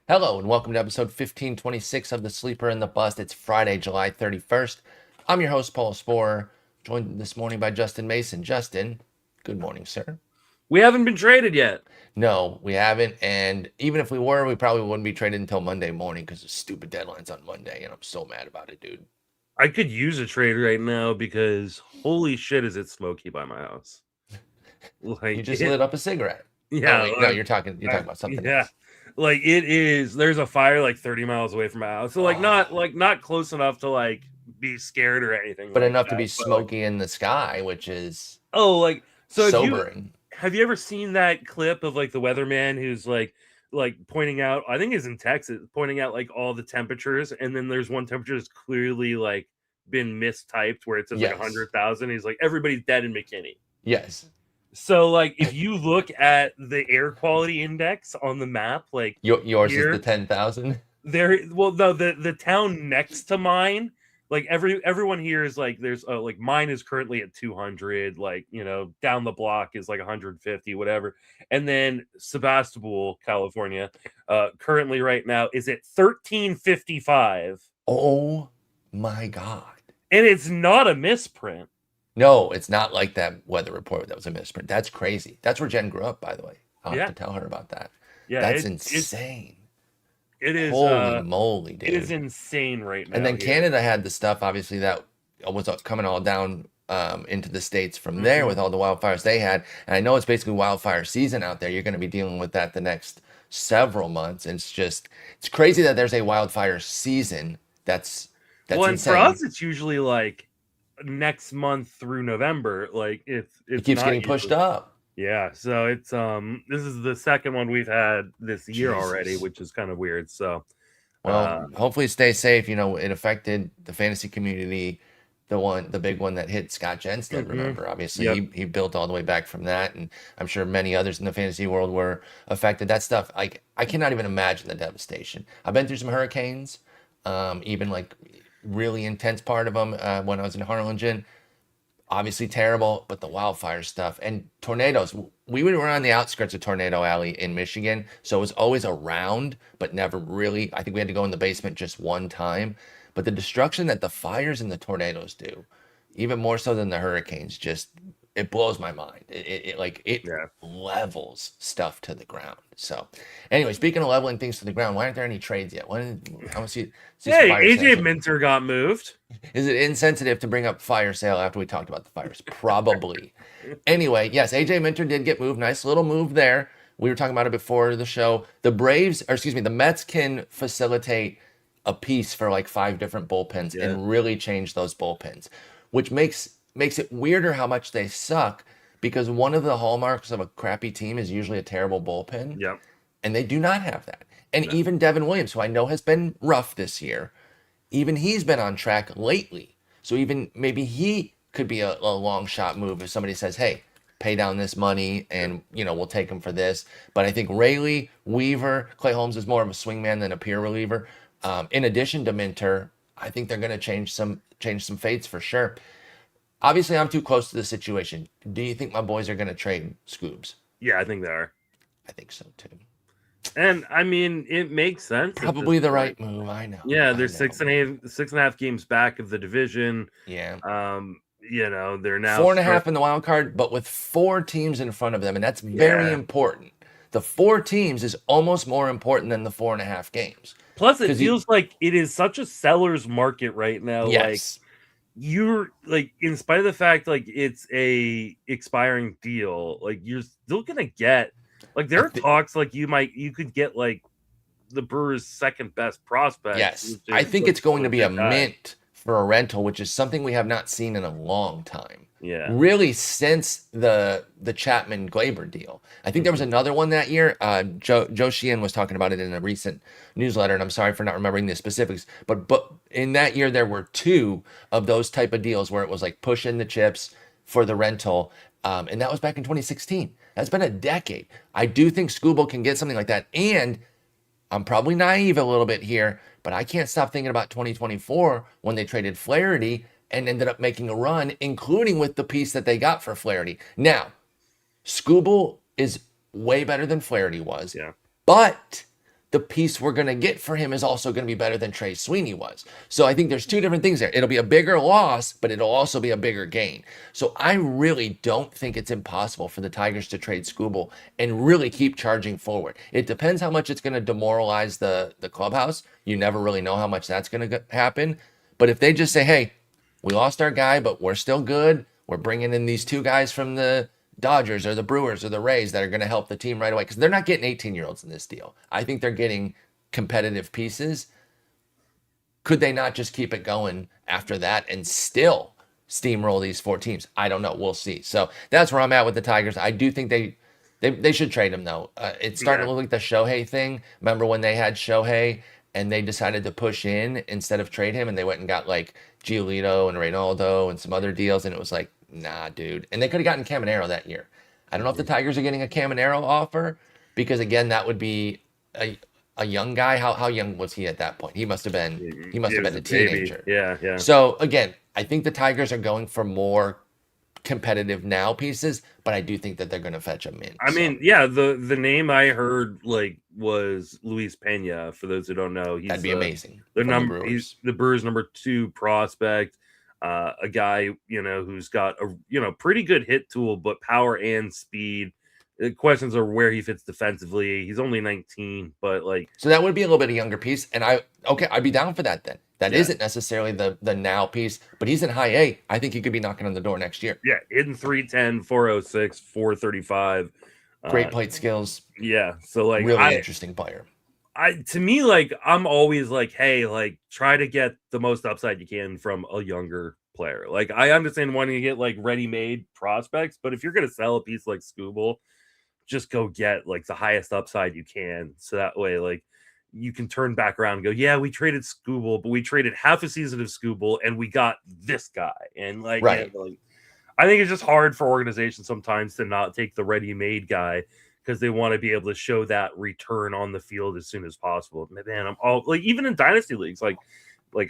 Hello and welcome to episode 1526 of The Sleeper and the Bust. It's Friday, July 31st. I'm your host, Paul Sporer, joined this morning by Justin Mason. Justin, good morning, sir. We haven't been traded yet. No, we haven't. And even if we were, we probably wouldn't be traded until Monday morning because the stupid deadline's on Monday. And I'm so mad about it, dude. I could use a trade right now because holy shit, is it smoky by my house? You just lit up a cigarette. Yeah, Oh, wait, no, you're talking about something yeah. else. Like it is. There's a fire like 30 miles away from my house, so not close enough to be scared or anything. But like enough to that, be smoky in the sky, which is so sobering. Have you ever seen that clip of the weatherman who's pointing out, I think it's in Texas, pointing out all the temperatures, and then there's one temperature that's clearly been mistyped where it says Yes. 100,000. He's like, everybody's dead in McKinney. Yes. So if you look at the air quality index on the map, yours is the 10,000. The town next to mine, everyone here is there's mine is currently at 200, down the block is 150, whatever. And then Sebastopol, California, currently right now is at 1355. Oh my God. And it's not a misprint. No, it's not like that weather report that was a misprint. That's crazy. That's where Jen grew up, by the way. I'll have to tell her about that. Yeah, that's insane. It is. Holy moly, dude. It is insane right now. And then Canada had the stuff, obviously, that was coming all down into the States from there with all the wildfires they had. And I know it's basically wildfire season out there. You're going to be dealing with that the next several months. And it's crazy that there's a wildfire season. That's and insane. For us, it's usually next month through November. It keeps getting pushed up. Yeah, so it's this is the second one we've had this year already, which is kind of weird. So well, hopefully stay safe. It affected the fantasy community, the big one that hit Scott Jensen. Remember, obviously he built all the way back from that, and I'm sure many others in the fantasy world were affected. That stuff, I cannot even imagine the devastation. I've been through some hurricanes, even really intense part of them when I was in Harlingen. Obviously terrible, but the wildfire stuff and tornadoes. We were on the outskirts of Tornado Alley in Michigan, so it was always around, but never really. I think we had to go in the basement just one time. But the destruction that the fires and the tornadoes do, even more so than the hurricanes, it blows my mind. It levels stuff to the ground. So, anyway, speaking of leveling things to the ground, why aren't there any trades yet? I want to see. Hey, AJ Minter got moved. Is it insensitive to bring up fire sale after we talked about the fires? Probably. Anyway, yes, AJ Minter did get moved. Nice little move there. We were talking about it before the show. The Mets can facilitate a piece for 5 different bullpens and really change those bullpens, which makes it weirder how much they suck, because one of the hallmarks of a crappy team is usually a terrible bullpen. Yep. And they do not have that. And even Devin Williams, who I know has been rough this year, even he's been on track lately. So even maybe he could be a long shot move if somebody says, hey, pay down this money and, we'll take him for this. But I think Rayleigh, Weaver, Clay Holmes is more of a swingman than a pure reliever. In addition to Minter, I think they're going to change some fates for sure. Obviously, I'm too close to the situation. Do you think my boys are going to trade Scoobs? Yeah, I think they are. I think so too. And I mean, it makes sense. Probably the right move. I know. Yeah, they're 6.5 games back of the division. Yeah. They're now 4.5 in the wild card, but with 4 teams in front of them, and that's very important. The 4 teams is almost more important than the 4.5 games. Plus, it feels like it is such a seller's market right now. Yes. You're in spite of the fact it's a expiring deal, you're still gonna get there are talks you could get the Brewers' second best prospect. Yes, I think it's going to be a mint for a rental, which is something we have not seen in a long time. Yeah, really since the Chapman Glaber deal. I think there was another one that year. Joe Sheehan was talking about it in a recent newsletter, and I'm sorry for not remembering the specifics. But in that year, there were 2 of those type of deals where it was push in the chips for the rental, and that was back in 2016. That's been a decade. I do think Scooble can get something like that, and I'm probably naive a little bit here, but I can't stop thinking about 2024 when they traded Flaherty and ended up making a run, including with the piece that they got for Flaherty. Now, Scooble is way better than Flaherty was. Yeah. But the piece we're going to get for him is also going to be better than Trey Sweeney was. So I think there's two different things there. It'll be a bigger loss, but it'll also be a bigger gain. So I really don't think it's impossible for the Tigers to trade Skubal and really keep charging forward. It depends how much it's going to demoralize the clubhouse. You never really know how much that's going to happen. But if they just say, hey, we lost our guy, but we're still good. We're bringing in these two guys from the Dodgers or the Brewers or the Rays that are going to help the team right away, because they're not getting 18-year-olds in this deal. I think they're getting competitive pieces. Could they not just keep it going after that and still steamroll these four teams? I don't know. We'll see. So that's where I'm at with the Tigers. I do think they should trade him, though. It's starting to look like the Shohei thing. Remember when they had Shohei and they decided to push in instead of trade him, and they went and got like Giolito and Reynaldo and some other deals, and it was like, nah, dude. And they could have gotten Caminero that year. I don't know if the Tigers are getting a Caminero offer, because again, that would be a young guy. How young was he at that point? He must have been a teenager. Yeah. So again, I think the Tigers are going for more competitive now pieces, but I do think that they're going to fetch them in. I mean, yeah, the name I heard like was Luis Pena. For those who don't know, that'd be amazing. He's the Brewers' #2 prospect. A guy, who's got a pretty good hit tool, but power and speed. The questions are where he fits defensively. He's only 19, but like, so that would be a little bit of a younger piece, and I'd be down for that then. That isn't necessarily the now piece, but he's in high A. I think he could be knocking on the door next year. Yeah, hitting 310, 406, 435. Great plate skills. Yeah, so like really interesting player. To me, like, I'm always like, hey, like, try to get the most upside you can from a younger player. Like, I understand wanting to get like ready-made prospects, but if you're gonna sell a piece like Skubal, just go get like the highest upside you can. So that way, like, you can turn back around and go, yeah, we traded Skubal, but we traded half a season of Skubal and we got this guy. And like, right. I think it's just hard for organizations sometimes to not take the ready-made guy, because they want to be able to show that return on the field as soon as possible. Man, I'm all like, even in dynasty leagues, like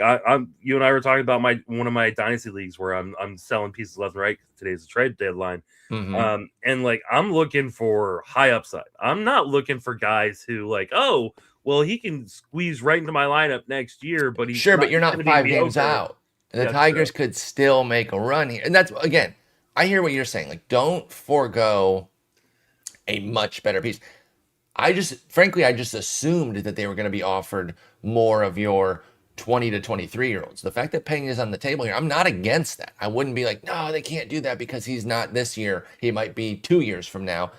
I'm you and I were talking about one of my dynasty leagues where I'm selling pieces left and right. Today's the trade deadline. Mm-hmm. And like, I'm looking for high upside. I'm not looking for guys who like, oh, well, he can squeeze right into my lineup next year, but he's but you're not 5 games out. And the Tigers could still make a run here. And that's, again, I hear what you're saying. Like, don't forego a much better piece. I just assumed that they were going to be offered more of your 20 to 23-year-olds. The fact that Pena is on the table here, I'm not against that. I wouldn't be like, no, they can't do that because he's not this year. He might be 2 years from now.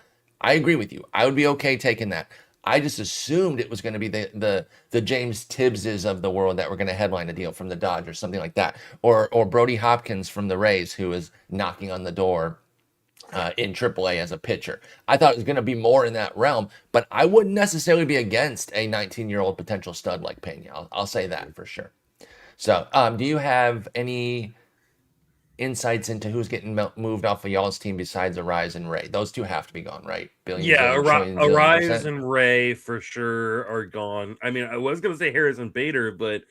I agree with you. I would be okay taking that. I just assumed it was going to be the James Tibbses of the world that were going to headline a deal from the Dodgers, something like that, or Brody Hopkins from the Rays, who is knocking on the door in AAA as a pitcher. I thought it was going to be more in that realm, but I wouldn't necessarily be against a 19-year-old potential stud like Pena. I'll say that for sure. So, do you have any insights into who's getting moved off of y'all's team besides Arise and Ray? Those two have to be gone, right? Arise and Ray for sure are gone. I mean, I was going to say Harrison Bader, but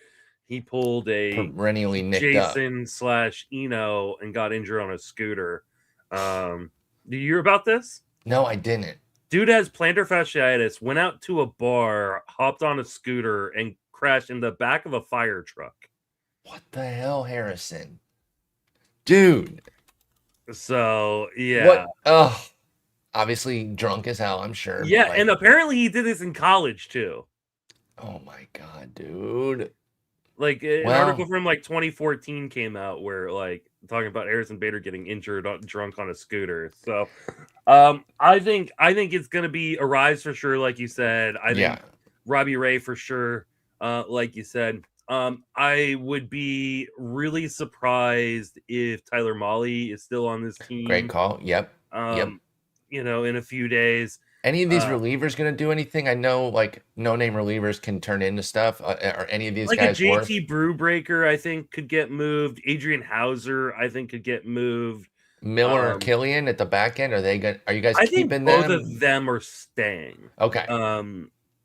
he pulled a perennially nicked Jason/Eno and got injured on a scooter. Do you hear about this? No, I didn't. Dude has plantar fasciitis, went out to a bar, hopped on a scooter, and crashed in the back of a fire truck. What the hell, Harrison? Dude. So, yeah. What? Oh, obviously drunk as hell, I'm sure. Yeah, and apparently he did this in college, too. Oh, my God, dude. Like, an article from, like, 2014 came out where, like, talking about Harrison Bader getting injured drunk on a scooter. So, I think it's going to be Arise for sure, like you said. I think Robbie Ray for sure, like you said. I would be really surprised if Tyler Mahle is still on this team. Great call. Yep. In a few days. Any of these relievers going to do anything? I know, like, no-name relievers can turn into stuff. Are any of these guys like a JT Brewbreaker, I think, could get moved. Adrian Hauser, I think, could get moved. Miller or Killian at the back end? Are you guys keeping them? Both of them are staying. Okay.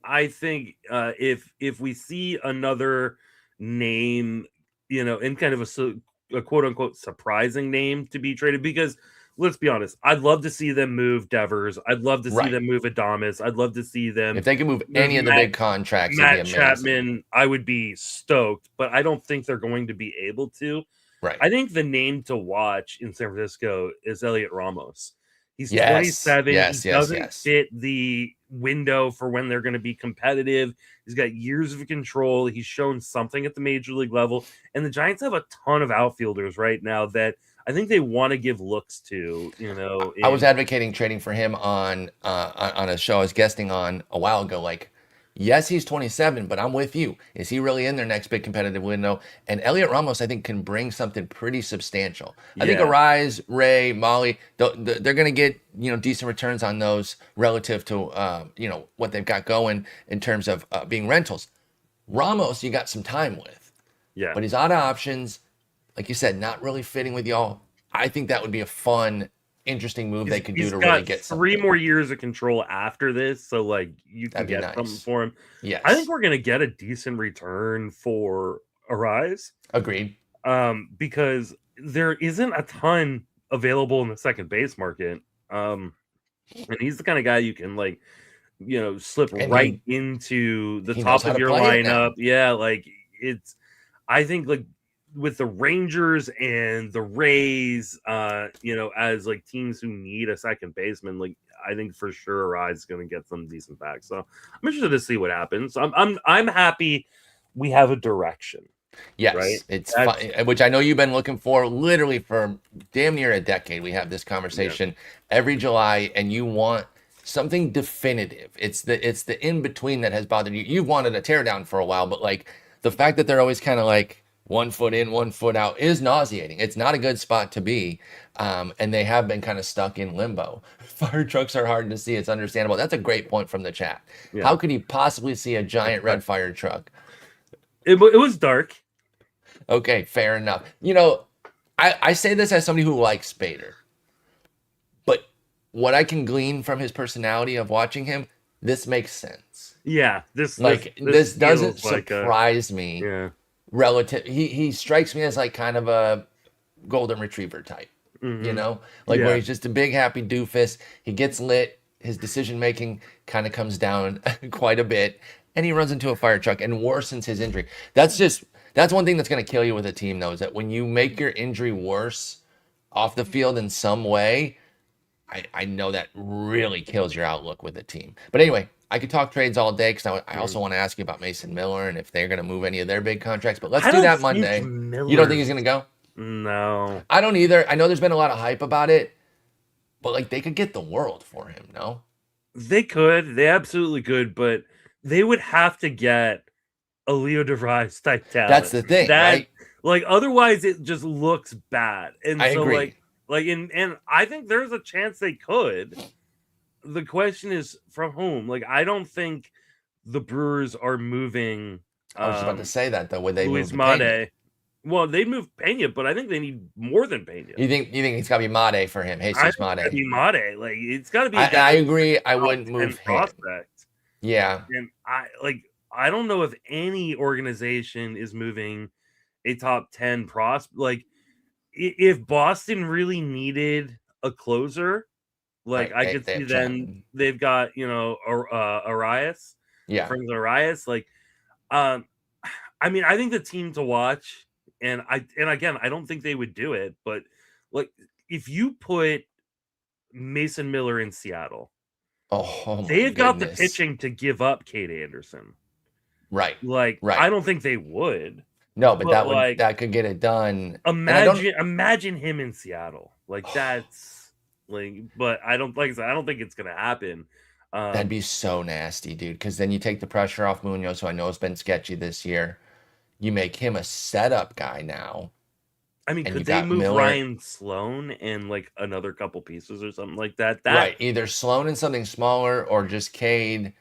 I think if we see another name, in kind of a quote unquote surprising name to be traded, because let's be honest. I'd love to see them move Devers. I'd love to see Right. them move Adamas. I'd love to see them If they can move move any of the big contracts, it'd be Matt amazing. Chapman. I would be stoked, but I don't think they're going to be able to. Right. I think the name to watch in San Francisco is Elliot Ramos. He's Yes. 27. He Yes. Yes. doesn't Yes. fit the window for when they're going to be competitive. He's got years of control. He's shown something at the major league level. And the Giants have a ton of outfielders right now that I think they want to give looks to, I was advocating trading for him on a show I was guesting on a while ago. Like, yes, he's 27, but I'm with you. Is he really in their next big competitive window? And Elliot Ramos, I think, can bring something pretty substantial. I think Yeah. Arise, Ray, Molly, they're going to get decent returns on those relative to what they've got going in terms of being rentals. Ramos, you got some time with, Yeah. but he's out of options. Like you said, not really fitting with y'all. I think that would be a fun, interesting move they could do to really get three something. more years of control after this, so like you can That'd be get something nice. for him. Yes. I think we're gonna get a decent return for Arise. Agreed. Because there isn't a ton available in the second base market. And he's the kind of guy you can slip And right into the he top knows how of to your play it now. lineup. Yeah, like I think like with the Rangers and the Rays, as like teams who need a second baseman, like I think for sure Rise is going to get some decent back. So I'm interested to see what happens. I'm happy we have a direction. Yes, Right? it's fun, which I know you've been looking for literally for damn near a decade. We have this conversation every July, and you want something definitive. It's the in between that has bothered you. You've wanted a teardown for a while, but like the fact that they're always kind of like 1 foot in, 1 foot out is nauseating. It's not a good spot to be, and they have been kind of stuck in limbo. Fire trucks are hard to see. It's understandable. That's a great point from the chat. Yeah. How could you possibly see a giant red fire truck? It was dark. Okay, fair enough. I say this as somebody who likes Spader, but what I can glean from his personality of watching him, this makes sense. Yeah, this doesn't surprise like me. Yeah. Relative, he strikes me as like kind of a golden retriever type. Mm-hmm. Where he's just a big happy doofus. He gets lit. His decision making kind of comes down quite a bit, and he runs into a fire truck and worsens his injury. That's one thing that's going to kill you with a team, though, is that when you make your injury worse off the field in some way, I know that really kills your outlook with a team. But anyway, I could talk trades all day because I also want to ask you about Mason Miller and if they're going to move any of their big contracts. But let's do that Monday. You don't think he's going to go? No. I don't either. I know there's been a lot of hype about it, but like they could get the world for him, no? They could. They absolutely could, but they would have to get a Leo DeVries type talent. That's the thing, right? Like otherwise it just looks bad. And I agree. And I think there's a chance they could. The question is from whom? Like I don't think the Brewers are moving. I was about to say that though. Would they Luis move Made? Well, they moved Pena, but I think they need more than Pena. You think it's got to be Made for him? Jesus Made. It's got to be Made. Like it's got to be. I agree. I wouldn't move him. Prospect. Yeah. And I don't know if any organization is moving a top 10 prospect. Like if Boston really needed a closer, like I could see then they've got, Arias. Yeah. Friends Arias. Like, I mean, I think the team to watch, and again, I don't think they would do it, but like if you put Mason Miller in Seattle, they've got the pitching to give up Cade Anderson. Right. Like, I don't think they would. No, but that could get it done. Imagine him in Seattle. Like that's like, but I don't think it's gonna happen. That'd be so nasty, dude. Because then you take the pressure off Munoz, who I know has been sketchy this year. You make him a setup guy now. I mean, could they move Ryan Sloan and like another couple pieces or something like that? Right, either Sloan and something smaller, or just Cade,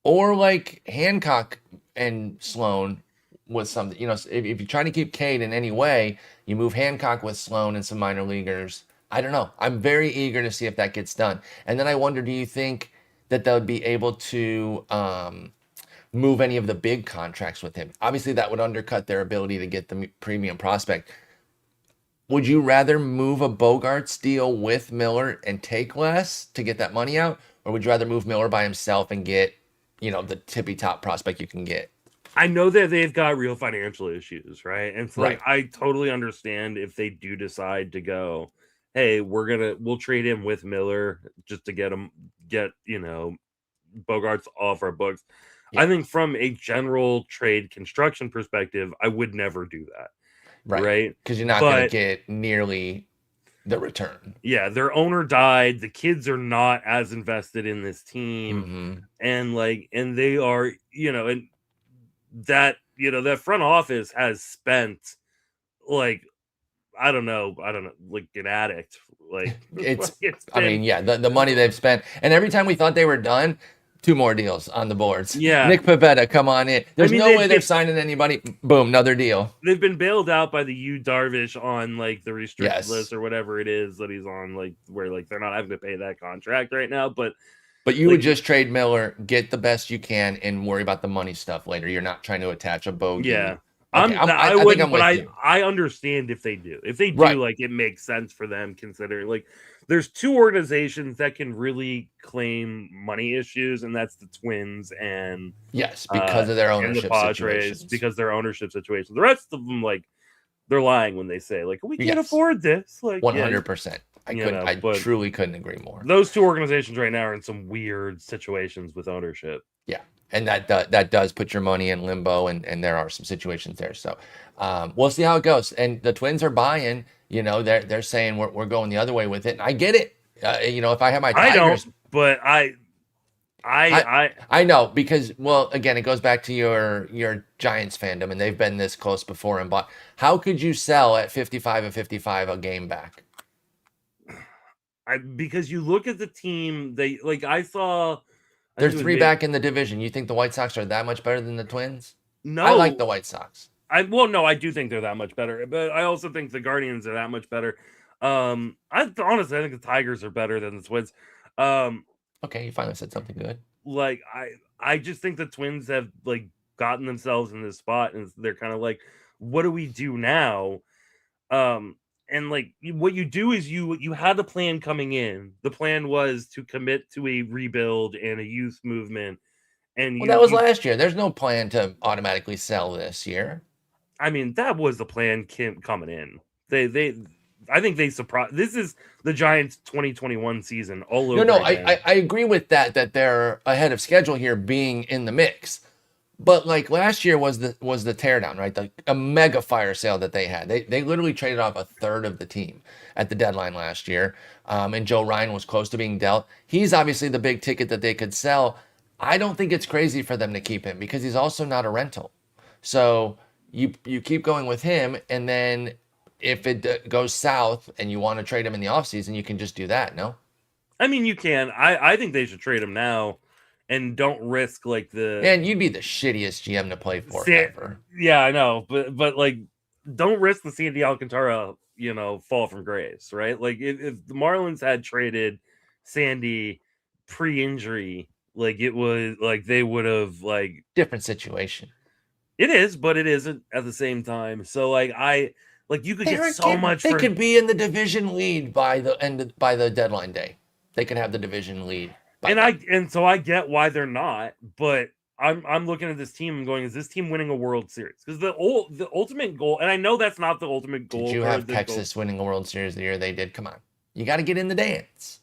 or like Hancock and Sloan with something. If you're trying to keep Cade in any way, you move Hancock with Sloan and some minor leaguers. I don't know. I'm very eager to see if that gets done. And then I wonder, do you think that they'll be able to move any of the big contracts with him? Obviously, that would undercut their ability to get the premium prospect. would you rather move a Bogarts deal with Miller and take less to get that money out, or would you rather move Miller by himself and get, the tippy top prospect you can get? I know that they've got real financial issues, right? And so like Right. I totally understand if they do decide to go, hey, we'll trade him with Miller just to get Bogarts off our books. I Yeah. think from a general trade construction perspective, I would never do that. Right. Right. Because you're not going to But get nearly the return. yeah, their owner died. The kids are not as invested in this team. Hmm. And they are, and that front office has spent like I don't know, like an addict. Like, like it's I mean, been yeah, the money they've spent. And every time we thought they were done, two more deals on the boards. yeah. Nick Pivetta, come on in. I There's mean no way they're signing anybody. Boom, another deal. they've been bailed out by the Darvish on like the restricted Yes. list or whatever it is that he's on, like where like they're not having to pay that contract right now. But you like, would just trade Miller, get the best you can, and worry about the money stuff later. You're not trying to attach a bogey. yeah. Okay, I think wouldn't, I'm but with you. I understand if they do. If they do, Right. like it makes sense for them considering like there's two organizations that can really claim money issues, and that's the Twins and Yes, because of their and the ownership Padres situations. because their ownership situations. The rest of them, like they're lying when they say like we can't Yes. afford this. Like 100%. I but truly couldn't agree more. those two organizations right now are in some weird situations with ownership. Yeah, and that does put your money in limbo, and there are some situations there. So we'll see how it goes. And the Twins are buying. They're saying we're going the other way with it. And I get it. If I have my I Tigers, don't, but I know because, well, again, it goes back to your Giants fandom, and they've been this close before and bought. How could you sell at 55 and 55 a game back? Because you look at the team, they like I saw. They're three back in the division. You think the White Sox are that much better than the Twins? No, I like the White Sox. no, I do think they're that much better, but I also think the Guardians are that much better. I honestly I think the Tigers are better than the Twins. Okay, you finally said something good. Like I just think the Twins have like gotten themselves in this spot, and they're kind of like, what do we do now? And like what you do is you had a plan coming in. The plan was to commit to a rebuild and a youth movement. And Well, that was last year. There's no plan to automatically sell this year. I mean, that was the plan coming in. I think they surprised. This is the Giants 2021 season all over. No, I agree with that they're ahead of schedule here being in the mix. But like last year was the teardown, right? A mega fire sale that they had. They literally traded off a third of the team at the deadline last year. And Joe Ryan was close to being dealt. He's obviously the big ticket that they could sell. I don't think it's crazy for them to keep him because he's also not a rental. So you keep going with him, and then if it goes south and you want to trade him in the offseason, you can just do that, no? I mean, you can. I think they should trade him now and don't risk like the. And you'd be the shittiest GM to play for ever. Yeah, I know, but like, don't risk the Sandy Alcantara, fall from grace, right? Like, if the Marlins had traded Sandy pre-injury, like it was like they would have like different situation. It is, but it isn't at the same time. So like you could get so much. They could be in the division lead by the deadline day. They could have the division lead. So I get why they're not, but I'm looking at this team and going, is this team winning a World Series? Because the ultimate goal, and I know that's not the ultimate goal. Did you have Texas winning a World Series the year they did? Come on, you got to get in the dance.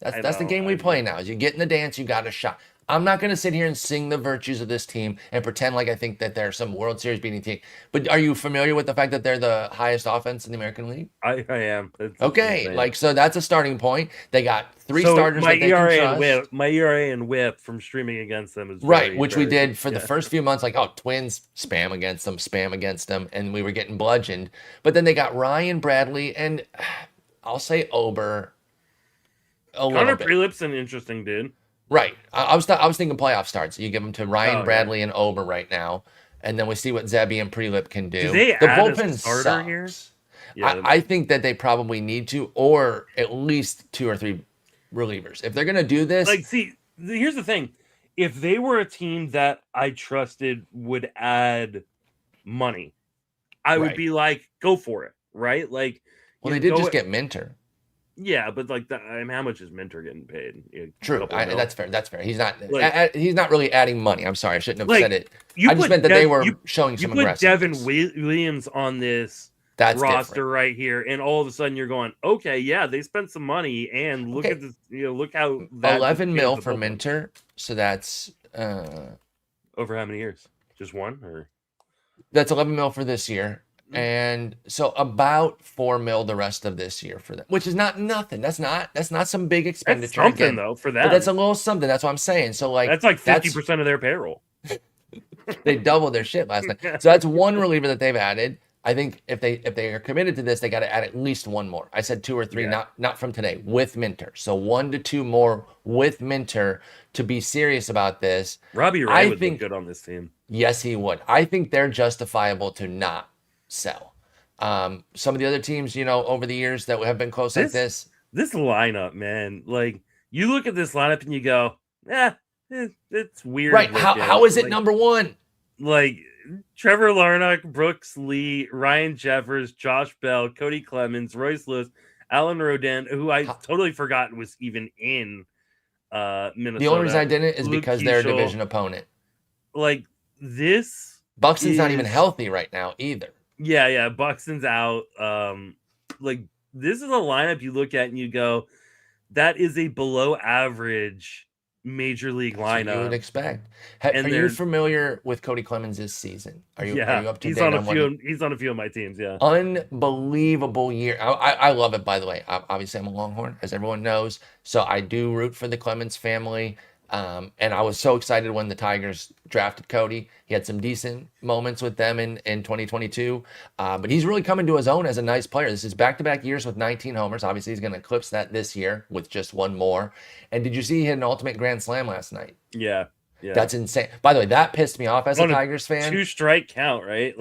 That's the game we play now. Is you get in the dance, you got a shot. I'm not going to sit here and sing the virtues of this team and pretend like I think that they're some World Series beating team. But are you familiar with the fact that they're the highest offense in the American League? I am. Okay, so that's a starting point. They got three starters that they can trust. My ERA and WHIP from streaming against them is right, which we did for the first few months. Like, Twins spam against them, and we were getting bludgeoned. But then they got Ryan, Bradley, and I'll say Ober. Connor Prelip's an interesting dude. Right. I was thinking playoff starts. You give them to Ryan, Bradley, and Ober right now, and then we see what Zebby and Prelip can do. The bullpen starter here? Yeah, I think that they probably need to, or at least 2 or 3 relievers. If they're going to do this. Like, see, here's the thing. If they were a team that I trusted would add money, I would be like, go for it. right? Like, Well, they did just get Minter. Yeah, but like, how much is Minter getting paid? True, that's fair. That's fair. He's not he's not really adding money. I'm sorry, I shouldn't have said it. I just meant that they were showing some aggressiveness. You put Devin Williams on this roster right here, and all of a sudden you're going, okay, yeah, they spent some money, and look at this. Look how 11 mil for Minter. So that's over how many years? Just one, or that's 11 mil for this year. And so about 4 mil the rest of this year for them, which is not nothing. That's not some big expenditure. That's something though for them. But that's a little something. That's what I'm saying. So like that's like 50% of their payroll. They doubled their shit last night. So that's one reliever that they've added. I think if they are committed to this, they got to add at least one more. I said 2 or 3, not from today, with Minter. So 1 to 2 more with Minter to be serious about this. Robbie Ray would look good on this team. Yes, he would. I think they're justifiable to not sell. Some of the other teams, over the years that have been close like this. This lineup, man, like you look at this lineup and you go, it's weird. Right. How is it number 1? Like Trevor Larnach, Brooks Lee, Ryan Jeffers, Josh Bell, Cody Clemens, Royce Lewis, Alan Rodin, who I totally forgot was even in Minnesota. The only reason I didn't is because they're a division opponent. Like this, Buxton's not even healthy right now either. Yeah, Buxton's out. Like this is a lineup you look at and you go, that is a below average major league lineup. You would expect. Are you familiar with Cody Clemens this season? Are you up to date on he's on a few of my teams, yeah. Unbelievable year. I love it, by the way. Obviously, I'm a Longhorn, as everyone knows. So I do root for the Clemens family. And I was so excited when the Tigers drafted Cody. He had some decent moments with them in 2022. But he's really coming to his own as a nice player. This is back-to-back years with 19 homers. Obviously, he's going to eclipse that this year with just 1 more. And did you see he hit an ultimate grand slam last night? Yeah. That's insane. By the way, that pissed me off as a Tigers fan. 2-strike count, right?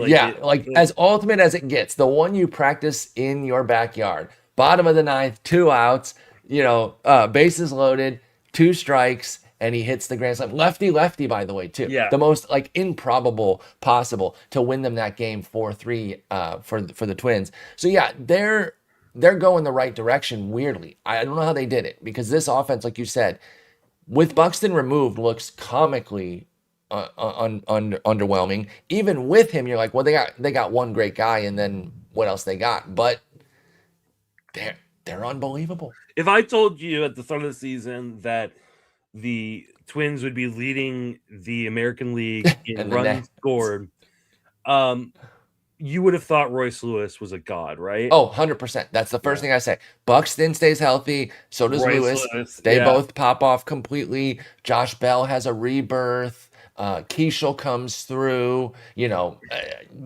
As ultimate as it gets. The one you practice in your backyard. Bottom of the 9th, 2 outs, bases loaded, 2 strikes. And he hits the grand slam. Lefty, by the way, too. Yeah. The most improbable possible to win them that game 4-3 for the Twins. So yeah, they're going the right direction. Weirdly, I don't know how they did it because this offense, like you said, with Buxton removed, looks comically underwhelming. Even with him, you're like, well, they got one great guy, and then what else they got? But they're unbelievable. If I told you at the start of the season that the Twins would be leading the American League in runs scored, you would have thought Royce Lewis was a god, right? Oh, 100%. That's the first thing I say. Buxton stays healthy. So does Lewis. They both pop off completely. Josh Bell has a rebirth. Keishel comes through.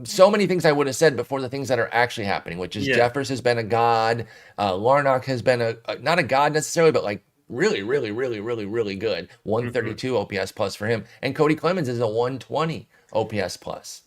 So many things I would have said before the things that are actually happening, which is Jeffers has been a god. Larnach has been not a god necessarily, but really, really, really, really, really good. 132 OPS plus for him. And Cody Clemens is a 120 OPS plus.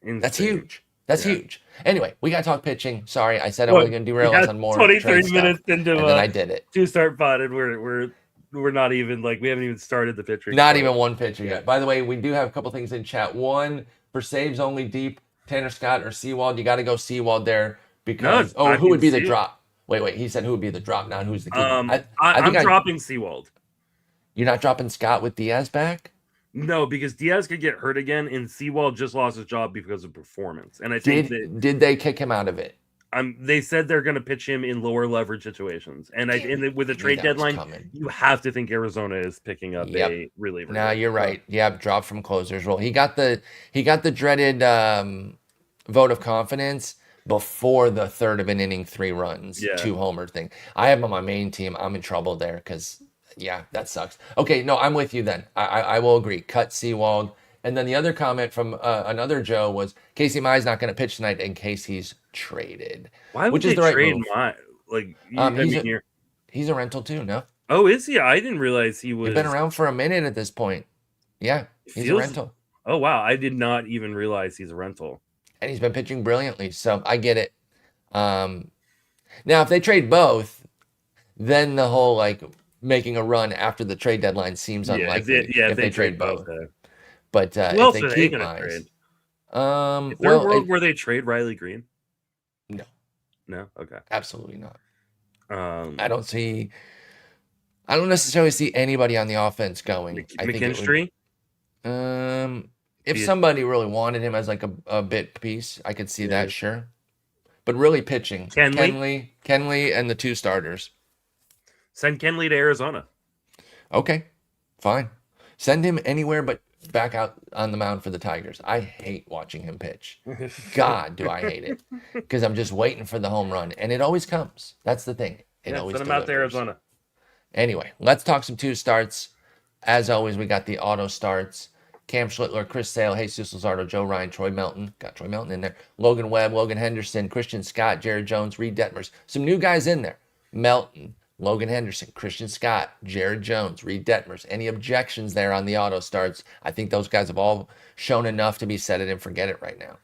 Insane. That's huge. That's huge. Anyway, we got to talk pitching. Sorry, I said I wasn't going to derail us on more 23 minutes into and then I did it. 2-start pod, and we're not even we haven't even started the pitching. Not even one pitcher yet. By the way, we do have a couple things in chat. One, for saves only deep, Tanner Scott or Sewald. You got to go Sewald there because who would be the drop? Wait. He said who would be the drop, not who's the key. I'm dropping Sewald. You're not dropping Scott with Diaz back? No, because Diaz could get hurt again, and Sewald just lost his job because of performance. And I think did they kick him out of it? They said they're going to pitch him in lower leverage situations, and with a trade deadline, you have to think Arizona is picking up a reliever. No, you're right. Yeah, drop from closer's role. He got the dreaded vote of confidence before the third of an inning, 3 runs, 2 homer thing. I have him on my main team. I'm in trouble there because, that sucks. Okay, no, I'm with you then. I will agree. Cut Sewald. And then the other comment from another Joe was Casey Mai's not going to pitch tonight in case he's traded. Why would they trade Mai? He's a rental too, no? Oh, is he? I didn't realize he was. He's been around for a minute at this point. Yeah, he's a rental. Oh, wow. I did not even realize he's a rental. And he's been pitching brilliantly, so I get it. Now, if they trade both, then the whole making a run after the trade deadline seems unlikely. If they trade both. But if they keep Mize, is there a world where they trade Riley Green? No, No, okay. Absolutely not. Um, I don't see. I don't necessarily see anybody on the offense going. I think it would. McKinstry. If Be somebody really wanted him as like a bit piece, I could see yeah. that, sure. But really pitching, Kenley. Kenley, and the two starters. Send Kenley to Arizona. Okay, fine. Send him anywhere but back out on the mound for the Tigers. I hate watching him pitch. God, do I hate it. Because I'm just waiting for the home run. And it always comes. That's the thing. It Yeah, always send him out to delivers. Arizona. Anyway, let's talk some two starts. As always, we got the auto starts. Cam Schlittler, Chris Sale, Jesus Luzardo, Joe Ryan, Troy Melton. Got Troy Melton in there. Logan Webb, Logan Henderson, Christian Scott, Jared Jones, Reed Detmers. Some new guys in there. Melton, Logan Henderson, Christian Scott, Jared Jones, Reed Detmers. Any objections there on the auto starts? I think those guys have all shown enough to be set it and forget it right now.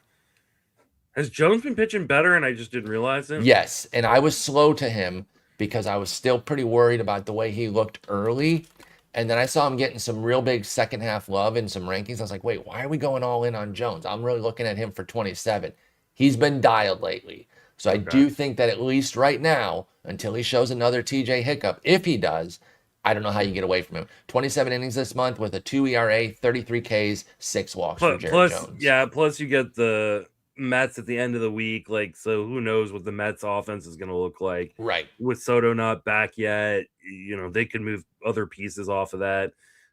Has Jones been pitching better and I just didn't realize it? Yes, and I was slow to him because I was still pretty worried about the way he looked early. And then I saw him getting some real big second half love in some rankings. I was like, wait, why are we going all in on Jones? I'm really looking at him for 27. He's been dialed lately. So I Okay. do think that at least right now, until he shows another TJ hiccup, if he does, I don't know how you get away from him. 27 innings this month with a 2 ERA, 33 Ks, 6 walks for Jared Jones. Yeah, plus you get the Mets at the end of the week. Like, so who knows what the Mets offense is going to look like. Right. With Soto not back yet, they could move other pieces off of that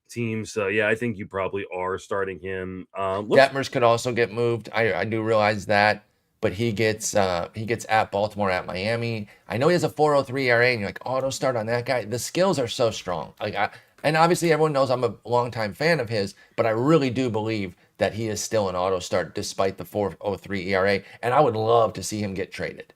team. So, yeah, I think you probably are starting him. Detmers could also get moved. I do realize that, but he gets at Baltimore, at Miami. I know he has a 4.03 ERA, and you're like auto start on that guy. The skills are so strong. And obviously everyone knows I'm a longtime fan of his, but I really do believe that he is still an auto start despite the 4.03 ERA. And I would love to see him get traded.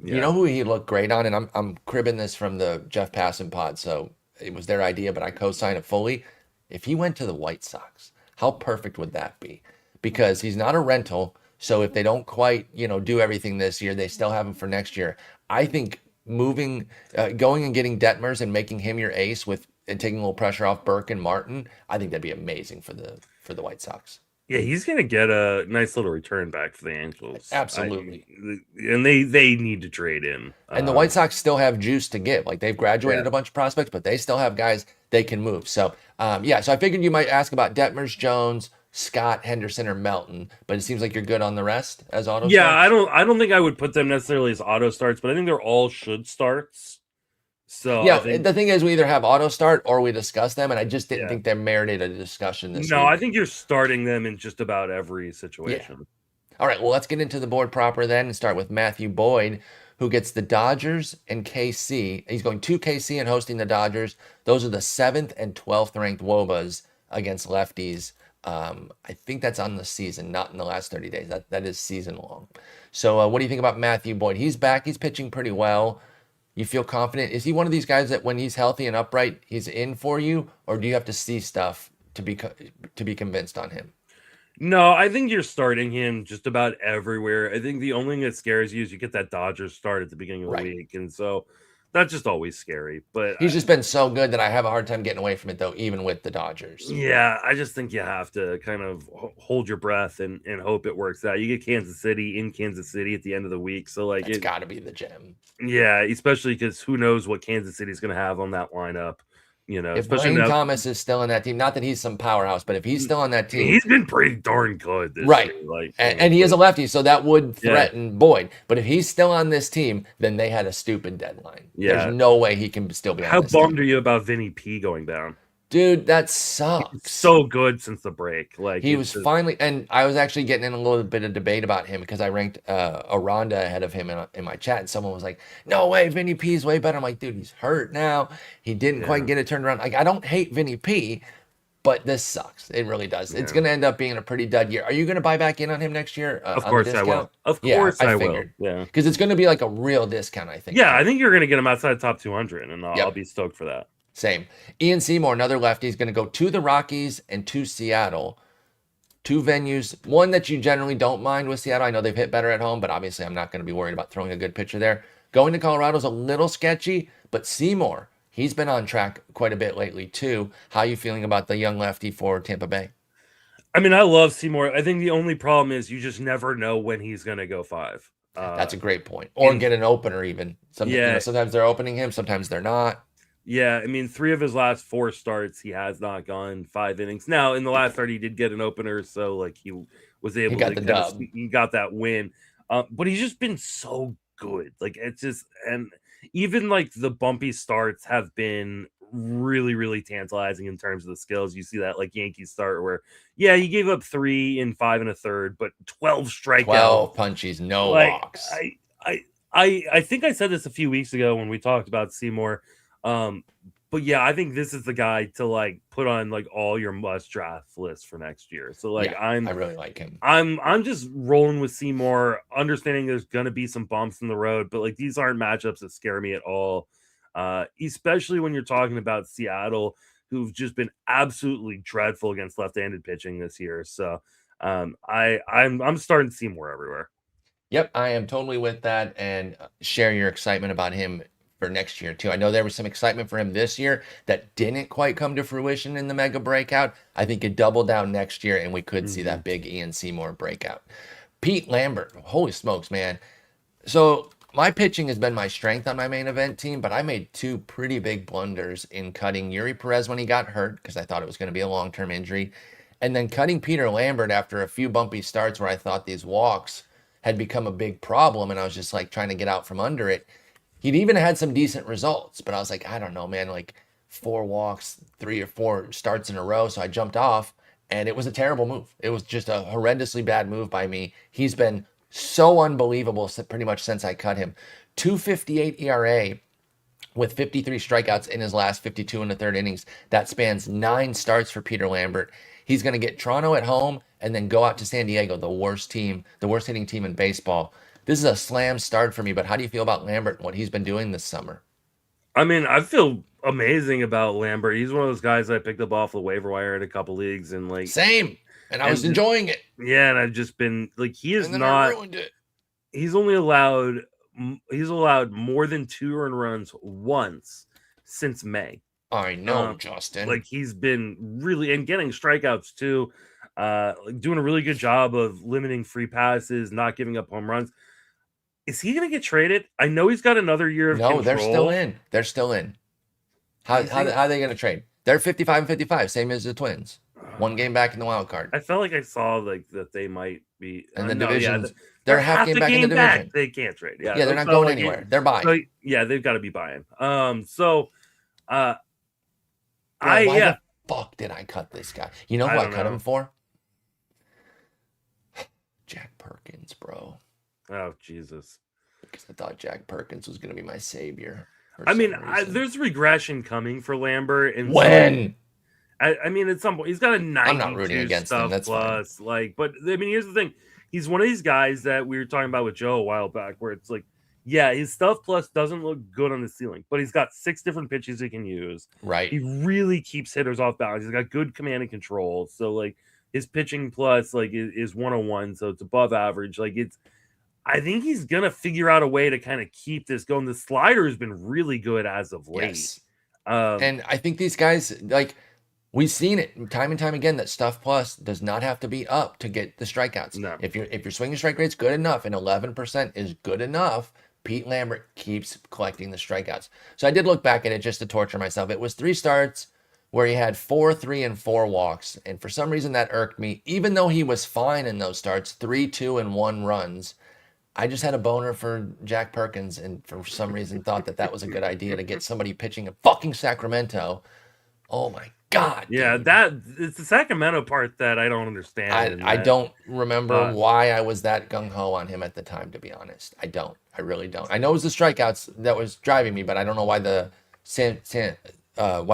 Yeah. You know who he looked great on, and I'm cribbing this from the Jeff Passan pod, so it was their idea, but I co-sign it fully. If he went to the White Sox, how perfect would that be? Because he's not a rental, so if they don't quite, do everything this year, they still have him for next year. I think going and getting Detmers and making him your ace and taking a little pressure off Burke and Martin, I think that'd be amazing for the White Sox. Yeah, he's gonna get a nice little return back for the Angels. Absolutely. And they need to trade him. And the White Sox still have juice to give. Like they've graduated a bunch of prospects, but they still have guys they can move. So so I figured you might ask about Detmers, Jones, Scott, Henderson, or Melton, but it seems like you're good on the rest as auto Yeah, starts. I don't think I would put them necessarily as auto starts, but I think they're all should starts. So Yeah, I think the thing is we either have auto start or we discuss them, and I just didn't think they merited a discussion this week. I think you're starting them in just about every situation. Yeah. All right, well, let's get into the board proper then and start with Matthew Boyd, who gets the Dodgers and KC. He's going to KC and hosting the Dodgers. Those are the 7th and 12th ranked WOBAs against lefties. I think that's on the season, not in the last 30 days. That is season long. So what do you think about Matthew Boyd? He's back. He's pitching pretty well. You feel confident? Is he one of these guys that when he's healthy and upright, he's in for you? Or do you have to see stuff to be convinced on him? No, I think you're starting him just about everywhere. I think the only thing that scares you is you get that Dodgers start at the beginning of the week. And so that's just always scary. But he's just been so good that I have a hard time getting away from it, though, even with the Dodgers. Yeah, I just think you have to kind of hold your breath and hope it works out. You get Kansas City in Kansas City at the end of the week. So, like, it's got to be the gem. Yeah, especially because who knows what Kansas City is going to have on that lineup. If Blaine Thomas is still in that team, not that he's some powerhouse, but if he's still on that team, he's been pretty darn good this right? year, like, and he is a lefty, so that would threaten Boyd. But if he's still on this team, then they had a stupid deadline. Yeah, there's no way he can still be on How this bummed team. are you about Vinny P going down? Dude, that sucks. He's so good since the break. Like he was finally, and I was actually getting in a little bit of debate about him because I ranked Aranda ahead of him in my chat, and someone was like, "No way, Vinny P's way better." I'm like, "Dude, he's hurt now. He didn't quite get it turned around." Like, I don't hate Vinny P, but this sucks. It really does. It's going to end up being a pretty dud year. Are you going to buy back in on him next year? Of course I will. Of course I will. Yeah, because it's going to be like a real discount, I think. Yeah, I think you're going to get him outside top 200, and I'll be stoked for that. Same. Ian Seymour, another lefty, is going to go to the Rockies and to Seattle. Two venues, one that you generally don't mind with Seattle. I know they've hit better at home, but obviously I'm not going to be worried about throwing a good pitcher there. Going to Colorado is a little sketchy, but Seymour, he's been on track quite a bit lately too. How are you feeling about the young lefty for Tampa Bay? I mean, I love Seymour. I think the only problem is you just never know when he's going to go 5. That's a great point. Or In get an opener even. yeah, Sometimes they're opening him, sometimes they're not. yeah. I mean, 3 of his last 4 starts, he has not gone 5 innings. Now, in the last start, he did get an opener, so like he was He able got to the kind of dub. he got that win. But he's just been so good. Like it's just and even like the bumpy starts have been really really tantalizing in terms of the skills. You see that like Yankees start where yeah, he gave up 3 in 5 and a third, but 12 strikeouts. 12 punchies, no Like walks. I I think I said this a few weeks ago when we talked about Seymour. Um, but yeah, I think this is the guy to like put on like all your must draft lists for next year. So like Yeah, I really like him. I'm just rolling with Seymour, understanding there's gonna be some bumps in the road, but like these aren't matchups that scare me at all. Especially when you're talking about Seattle, who've just been absolutely dreadful against left-handed pitching this year. So I'm starting Seymour everywhere. Yep, I am totally with that and share your excitement about him for next year too. I know there was some excitement for him this year that didn't quite come to fruition in the mega breakout. I think it double down next year and we could see Mm-hmm. that big Ian Seymour breakout. Pete Lambert, holy smokes, man. So my pitching has been my strength on my main event team, but I made two pretty big blunders in cutting Yuri Perez when he got hurt because I thought it was going to be a long-term injury, and then cutting Peter Lambert after a few bumpy starts where I thought these walks had become a big problem, and I was just like trying to get out from under it. He'd even had some decent results, but I was like, I don't know, man, like 4 walks, 3 or 4 starts in a row, so I jumped off, and it was a terrible move. It was just a horrendously bad move by me. He's been so unbelievable pretty much since I cut him. 258 ERA with 53 strikeouts in his last 52 in the third innings. That spans 9 starts for Peter Lambert. He's going to get Toronto at home and then go out to San Diego, the worst team, the worst hitting team in baseball. This is a slam start for me, but how do you feel about Lambert and what he's been doing this summer? I mean, I feel amazing about Lambert. He's one of those guys I picked up off the waiver wire in a couple leagues, and like, Same. And I was and enjoying it. yeah, and I've just been like, he is And then I not. ruined it. He's only allowed. He's allowed more than 2 earned runs once since May. I know, Justin. Like he's been really and getting strikeouts too. Doing a really good job of limiting free passes, not giving up home runs. Is he going to get traded? I know he's got another year of No, control. they're still in. They're still in. How are they going to trade? They're 55 and 55, same as the Twins. 1 game back in the wild card. I felt like I saw like that they might be And the no, divisions, yeah, they're half game back in the division. They can't trade. Yeah, Yeah, they're not going anywhere. They're buying. So, yeah, they've got to be buying. So, Bro, why the fuck did I cut this guy? You know who I cut him for? Jack Perkins, bro. Oh Jesus! Because I thought Jack Perkins was going to be my savior. I mean, there's regression coming for Lambert, and when? I mean, at some point he's got a 92 I'm not rooting against him. That's plus. Fine. Like, but I mean, here's the thing: he's one of these guys that we were talking about with Joe a while back, where it's like, yeah, his stuff plus doesn't look good on the ceiling, but he's got 6 different pitches he can use. Right. He really keeps hitters off balance. He's got good command and control. So like his pitching plus like is 101, so it's above average. Like it's. I think he's gonna figure out a way to kind of keep this going. The slider has been really good as of late. Yes. And I think these guys, like, we've seen it time and time again that stuff plus does not have to be up to get the strikeouts. No. If your swinging strike rate's good enough and 11% is good enough, Pete Lambert keeps collecting the strikeouts. So I did look back at it just to torture myself. It was 3 starts where he had 4, 3, and 4 walks, and for some reason that irked me. Even though he was fine in those starts, 3, 2, and 1 runs. I just had a boner for Jack Perkins and for some reason thought that was a good idea to get somebody pitching in fucking Sacramento. Oh my God. Yeah, dude. it's the Sacramento part that I don't understand. I don't remember why I was that gung-ho on him at the time, to be honest. I don't. I really don't. I know it was the strikeouts that was driving me, but I don't know why the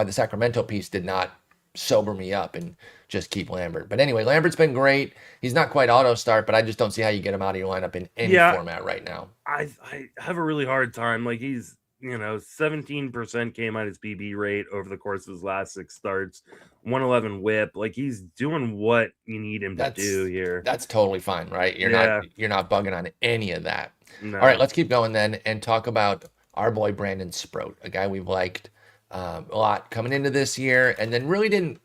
Sacramento piece did not sober me up and just keep Lambert. But anyway, Lambert's been great. He's not quite auto start, but I just don't see how you get him out of your lineup in any format right now. I have a really hard time. Like he's 17% came out his BB rate over the course of his last 6 starts, 111 whip. Like he's doing what you need him to do here. That's totally fine, right? You're not bugging on any of that. No. All right, let's keep going then and talk about our boy Brandon Sproat, a guy we've liked a lot coming into this year, and then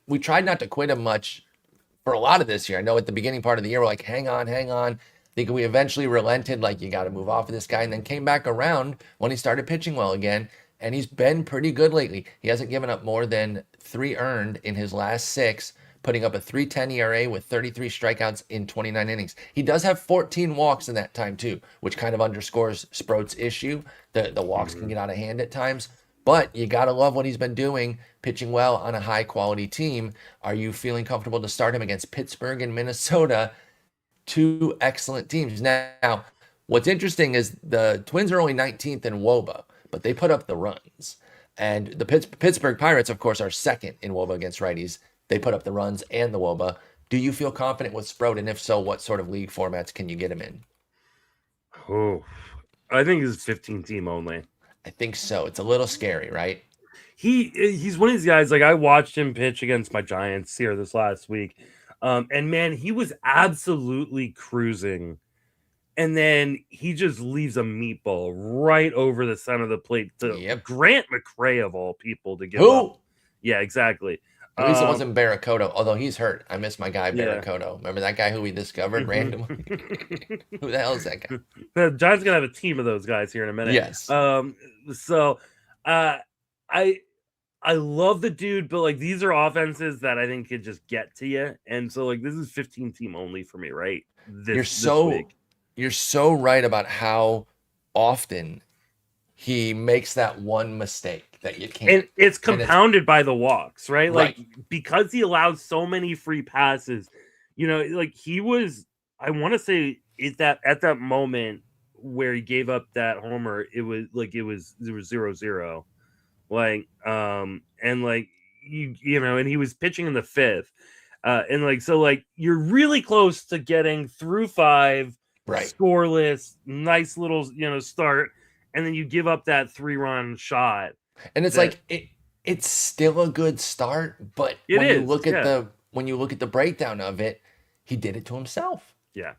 we tried not to quit him much for a lot of this year. I know at the beginning part of the year, we're like, hang on. think we eventually relented, like you got to move off of this guy, and then came back around when he started pitching well again. And he's been pretty good lately. He hasn't given up more than 3 earned in his last 6, putting up a 3.10 ERA with 33 strikeouts in 29 innings. He does have 14 walks in that time too, which kind of underscores Sproat's issue. The walks can get out of hand at times, but you got to love what he's been doing, pitching well on a high quality team. Are you feeling comfortable to start him against Pittsburgh and Minnesota? Two excellent teams. Now, what's interesting is the Twins are only 19th in WOBA, but they put up the runs. And the Pittsburgh Pirates, of course, are second in WOBA against righties. They put up the runs and the WOBA. Do you feel confident with Sproat? And if so, what sort of league formats can you get him in? Oh, I think it's 15 team only. I think so. It's a little scary, right? He's one of these guys. Like, I watched him pitch against my Giants here this last week, and man, he was absolutely cruising. And then he just leaves a meatball right over the center of the plate to Grant McRae of all people to give up. Yeah, exactly. At least it wasn't Barracoto, although he's hurt. I miss my guy Barracoto. Remember that guy who we discovered randomly? Who the hell is that guy? The Giants gonna have a team of those guys here in a minute. Yes. So I love the dude, but like these are offenses that I think could just get to you. And so like this is 15 team only for me, right? This week. You're so right about how often he makes that one mistake that you can't. And it's compounded by the walks, right? Like because he allowed so many free passes, you know, like he was, I want to say at that moment where he gave up that homer, it was 0-0. Like, and like you know, and he was pitching in the 5th. And like so like you're really close to getting through 5. Scoreless, nice little, start, and then you give up that 3-run shot. And it's like it's still a good start, but when you look at the breakdown of it, he did it to himself. Yeah.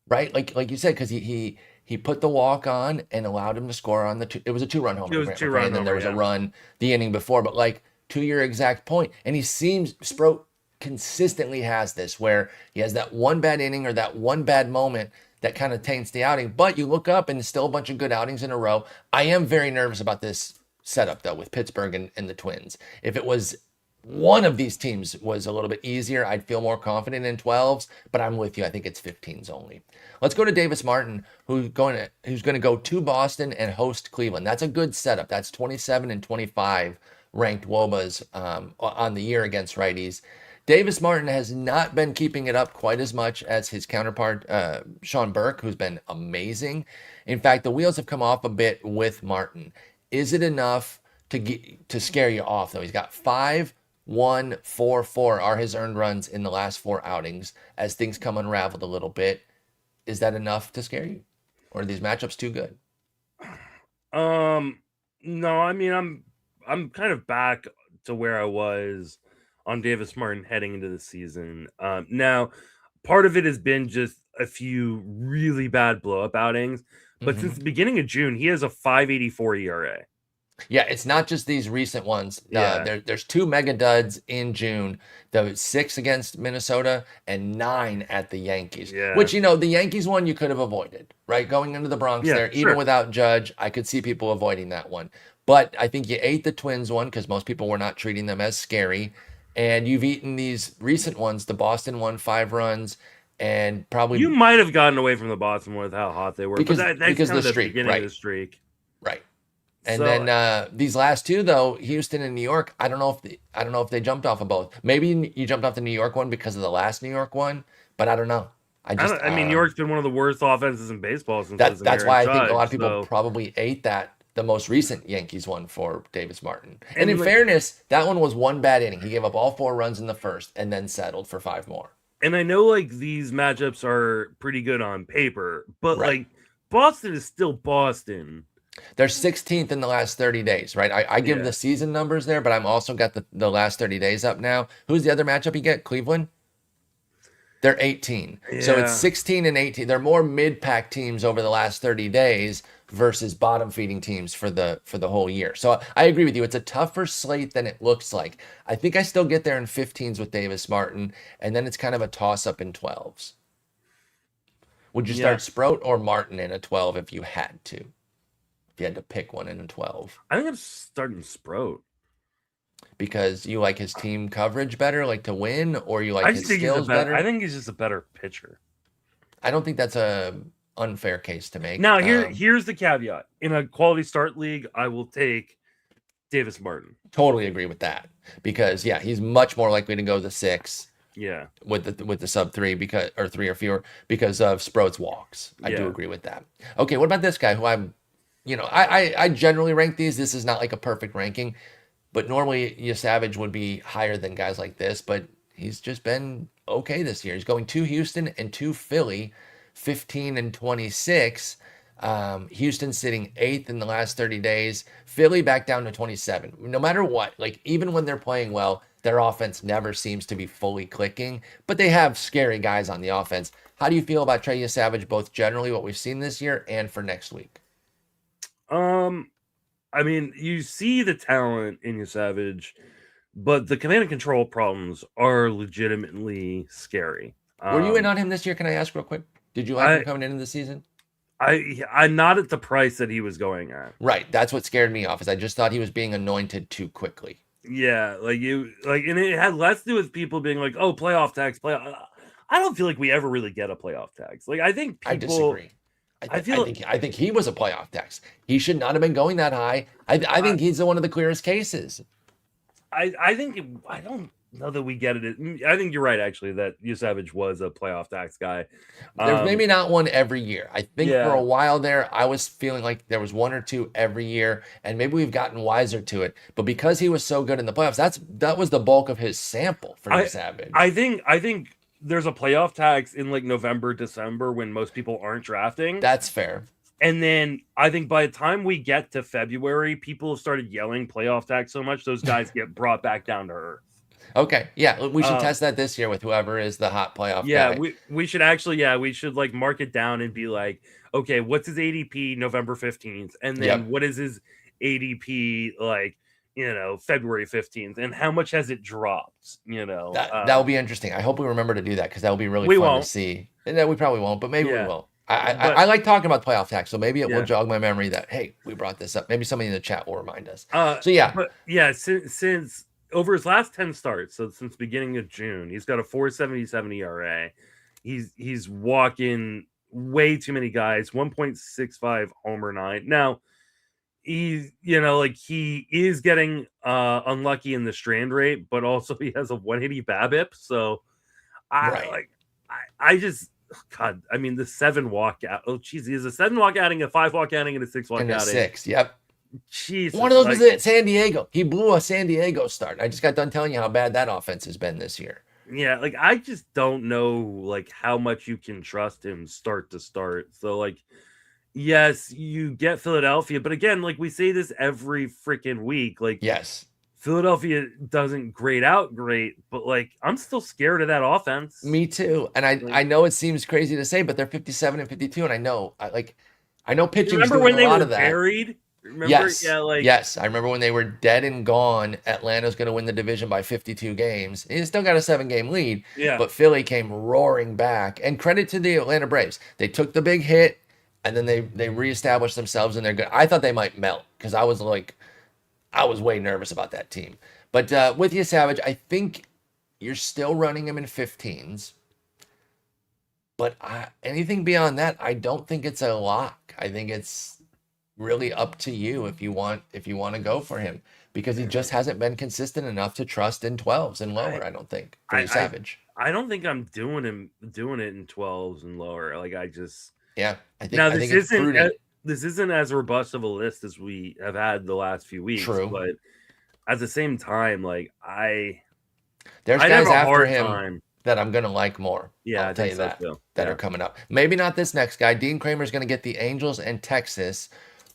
Right? Like you said, because he put the walk on and allowed him to score on it was a 2-run homer. It was a 2-run homer, and then there was a run the inning before, but like to your exact point, and Sproat consistently has this where he has that one bad inning or that one bad moment that kind of taints the outing, but you look up and still a bunch of good outings in a row. I am very nervous about this setup though with Pittsburgh and the Twins. If it was one of these teams was a little bit easier, I'd feel more confident in 12s, but I'm with you. I think it's 15s only. Let's go to Davis Martin, who's going to go to Boston and host Cleveland. That's a good setup. That's 27 and 25 ranked WOBAs on the year against righties. Davis Martin has not been keeping it up quite as much as his counterpart, Sean Burke, who's been amazing. In fact, the wheels have come off a bit with Martin. Is it enough to scare you off, though? He's got 5, 1, 4, 4 are his earned runs in the last 4 outings as things come unraveled a little bit. Is that enough to scare you? Or are these matchups too good? No, I mean, I'm kind of back to where I was on Davis Martin heading into the season. Now, part of it has been just a few really bad blow-up outings, but since the beginning of June, he has a 5.84 ERA. Yeah, it's not just these recent ones. There's 2 mega duds in June. The 6 against Minnesota and 9 at the Yankees. Yeah. Which, the Yankees one you could have avoided, right? Going into the Bronx there, even without Judge, I could see people avoiding that one. But I think you ate the Twins one because most people were not treating them as scary. And you've eaten these recent ones. The Boston one, 5 runs, and probably you might have gotten away from the Boston one with how hot they were because that's because kind of the streak, beginning of the streak, right? And then these last 2 though, Houston and New York. I don't know if they jumped off of both. Maybe you jumped off the New York one because of the last New York one, but I don't know. I mean, New York's been one of the worst offenses in baseball since that's why I think a lot of people probably ate the most recent Yankees one for Davis Martin. And in fairness, that one was one bad inning. He gave up all 4 runs in the first and then settled for 5 more. And I know like these matchups are pretty good on paper, but like Boston is still Boston. They're 16th in the last 30 days, right? I give the season numbers there, but I'm also got the last 30 days up now. Who's the other matchup you get? Cleveland? They're 18. Yeah. So it's 16 and 18. They're more mid-pack teams over the last 30 days versus bottom-feeding teams for the whole year. So I agree with you. It's a tougher slate than it looks like. I think I still get there in 15s with Davis Martin, and then it's kind of a toss-up in 12s. Would you Yeah, start Sprout or Martin in a 12 if you had to? If you had to pick one in a 12? I think I'm starting Sprout. Because you like his team coverage better, like to win, or you I like just his think he's a skills better. I better? think he's just a better pitcher. I don't think that's a unfair case to make. Now here's the caveat: in a quality start league, I will take Davis Martin. Totally agree with that because yeah, he's much more likely to go the 6 Yeah, with the sub 3 because or 3 or fewer because of Sprout's walks. I do yeah. agree with that. Okay, what about this guy who I'm, I generally rank these. This is not like a perfect ranking, but normally you Savage would be higher than guys like this, but he's just been okay this year. He's going to Houston and to Philly, 15 and 26. Houston sitting 8th in the last 30 days. Philly back down to 27. No matter what, like even when they're playing well, their offense never seems to be fully clicking, but they have scary guys on the offense. How do you feel about Trey Savage, both generally what we've seen this year and for next week? I mean, you see the talent in Savage, but the command and control problems are legitimately scary. Were you in on him this year? Can I ask real quick? Did you like him coming into the season? I'm not at the price that he was going at. Right. That's what scared me off, is I just thought he was being anointed too quickly. Yeah, and it had less to do with people being like, "Oh, playoff tags, playoff." I don't feel like we ever really get a playoff tags. Like, I think people. I disagree. I think he was a playoff tax. He should not have been going that high. I think he's one of the clearest cases. I think I don't know that we get it. I think you're right, actually, that Savage was a playoff tax guy. There's maybe not one every year. I think Yeah. for a while there, I was feeling like there was one or two every year, and maybe we've gotten wiser to it. But because he was so good in the playoffs, that was the bulk of his sample for Savage. I think there's a playoff tax in like November, December when most people aren't drafting. That's fair. And then I think by the time we get to February, people have started yelling playoff tax so much, those guys get brought back down to earth. Okay, yeah, we should test that this year with whoever is the hot playoff guy. Yeah, we should actually, we should like mark it down and be like, okay, what's his ADP November 15th? And then what is his ADP like, February 15th? And how much has it dropped? That will be interesting. I hope we remember to do that because that will be really fun to see. And we probably won't, but maybe we will. I like talking about playoff tax, so maybe it will jog my memory that, hey, we brought this up. Maybe somebody in the chat will remind us. Since over his last 10 starts, so since beginning of June, he's got a 4.77 ERA. He's walking way too many guys, 1.65 homer 9. Now, he is getting unlucky in the strand rate, but also he has a 180 BABIP. So I just, God, I mean, the 7 walk out. Oh, geez, he has a 7 walk outing, a 5 walk outing, and a 6 walk outing. 6, yep. Jesus, one of those was at San Diego. He blew a San Diego start. I just got done telling you how bad that offense has been this year. Yeah, I just don't know how much you can trust him start to start. So yes, you get Philadelphia, but again, we say this every freaking week. Yes, Philadelphia doesn't grade out great, but I'm still scared of that offense. Me too. And I know it seems crazy to say, but they're 57 and 52, and I know pitching. Remember when they were buried? Remember? Yes. Yeah, yes. I remember when they were dead and gone. Atlanta's going to win the division by 52 games. He still got a 7-game lead. Yeah. But Philly came roaring back. And credit to the Atlanta Braves. They took the big hit, and then they reestablished themselves, and they're good. I thought they might melt because I was way nervous about that team. But with you, Savage, I think you're still running him in 15s. But anything beyond that, I don't think it's a lock. I think it's really up to you if you want to go for him, because he just hasn't been consistent enough to trust in 12s and lower. I don't think for Savage. I don't think I'm doing it in 12s and lower. I think now this isn't as robust of a list as we have had the last few weeks. True, but at the same time, there's guys after him that I'm gonna like more. Yeah, I'll tell you that are coming up. Maybe not this next guy. Dean Kramer's gonna get the Angels and Texas.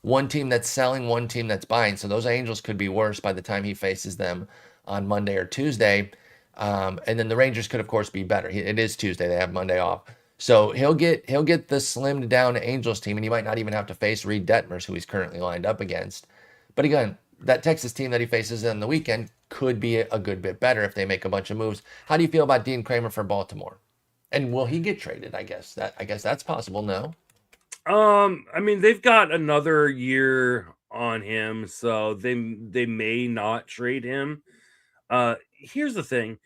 One team that's selling, one team that's buying. So those Angels could be worse by the time he faces them on Monday or Tuesday. And then the Rangers could, of course, be better. It is Tuesday. They have Monday off. So he'll get the slimmed down Angels team, and he might not even have to face Reed Detmers, who he's currently lined up against. But again, that Texas team that he faces on the weekend could be a good bit better if they make a bunch of moves. How do you feel about Dean Kramer for Baltimore? And will he get traded? I guess that's possible. No. I mean, they've got another year on him, so they may not trade him. Here's the thing: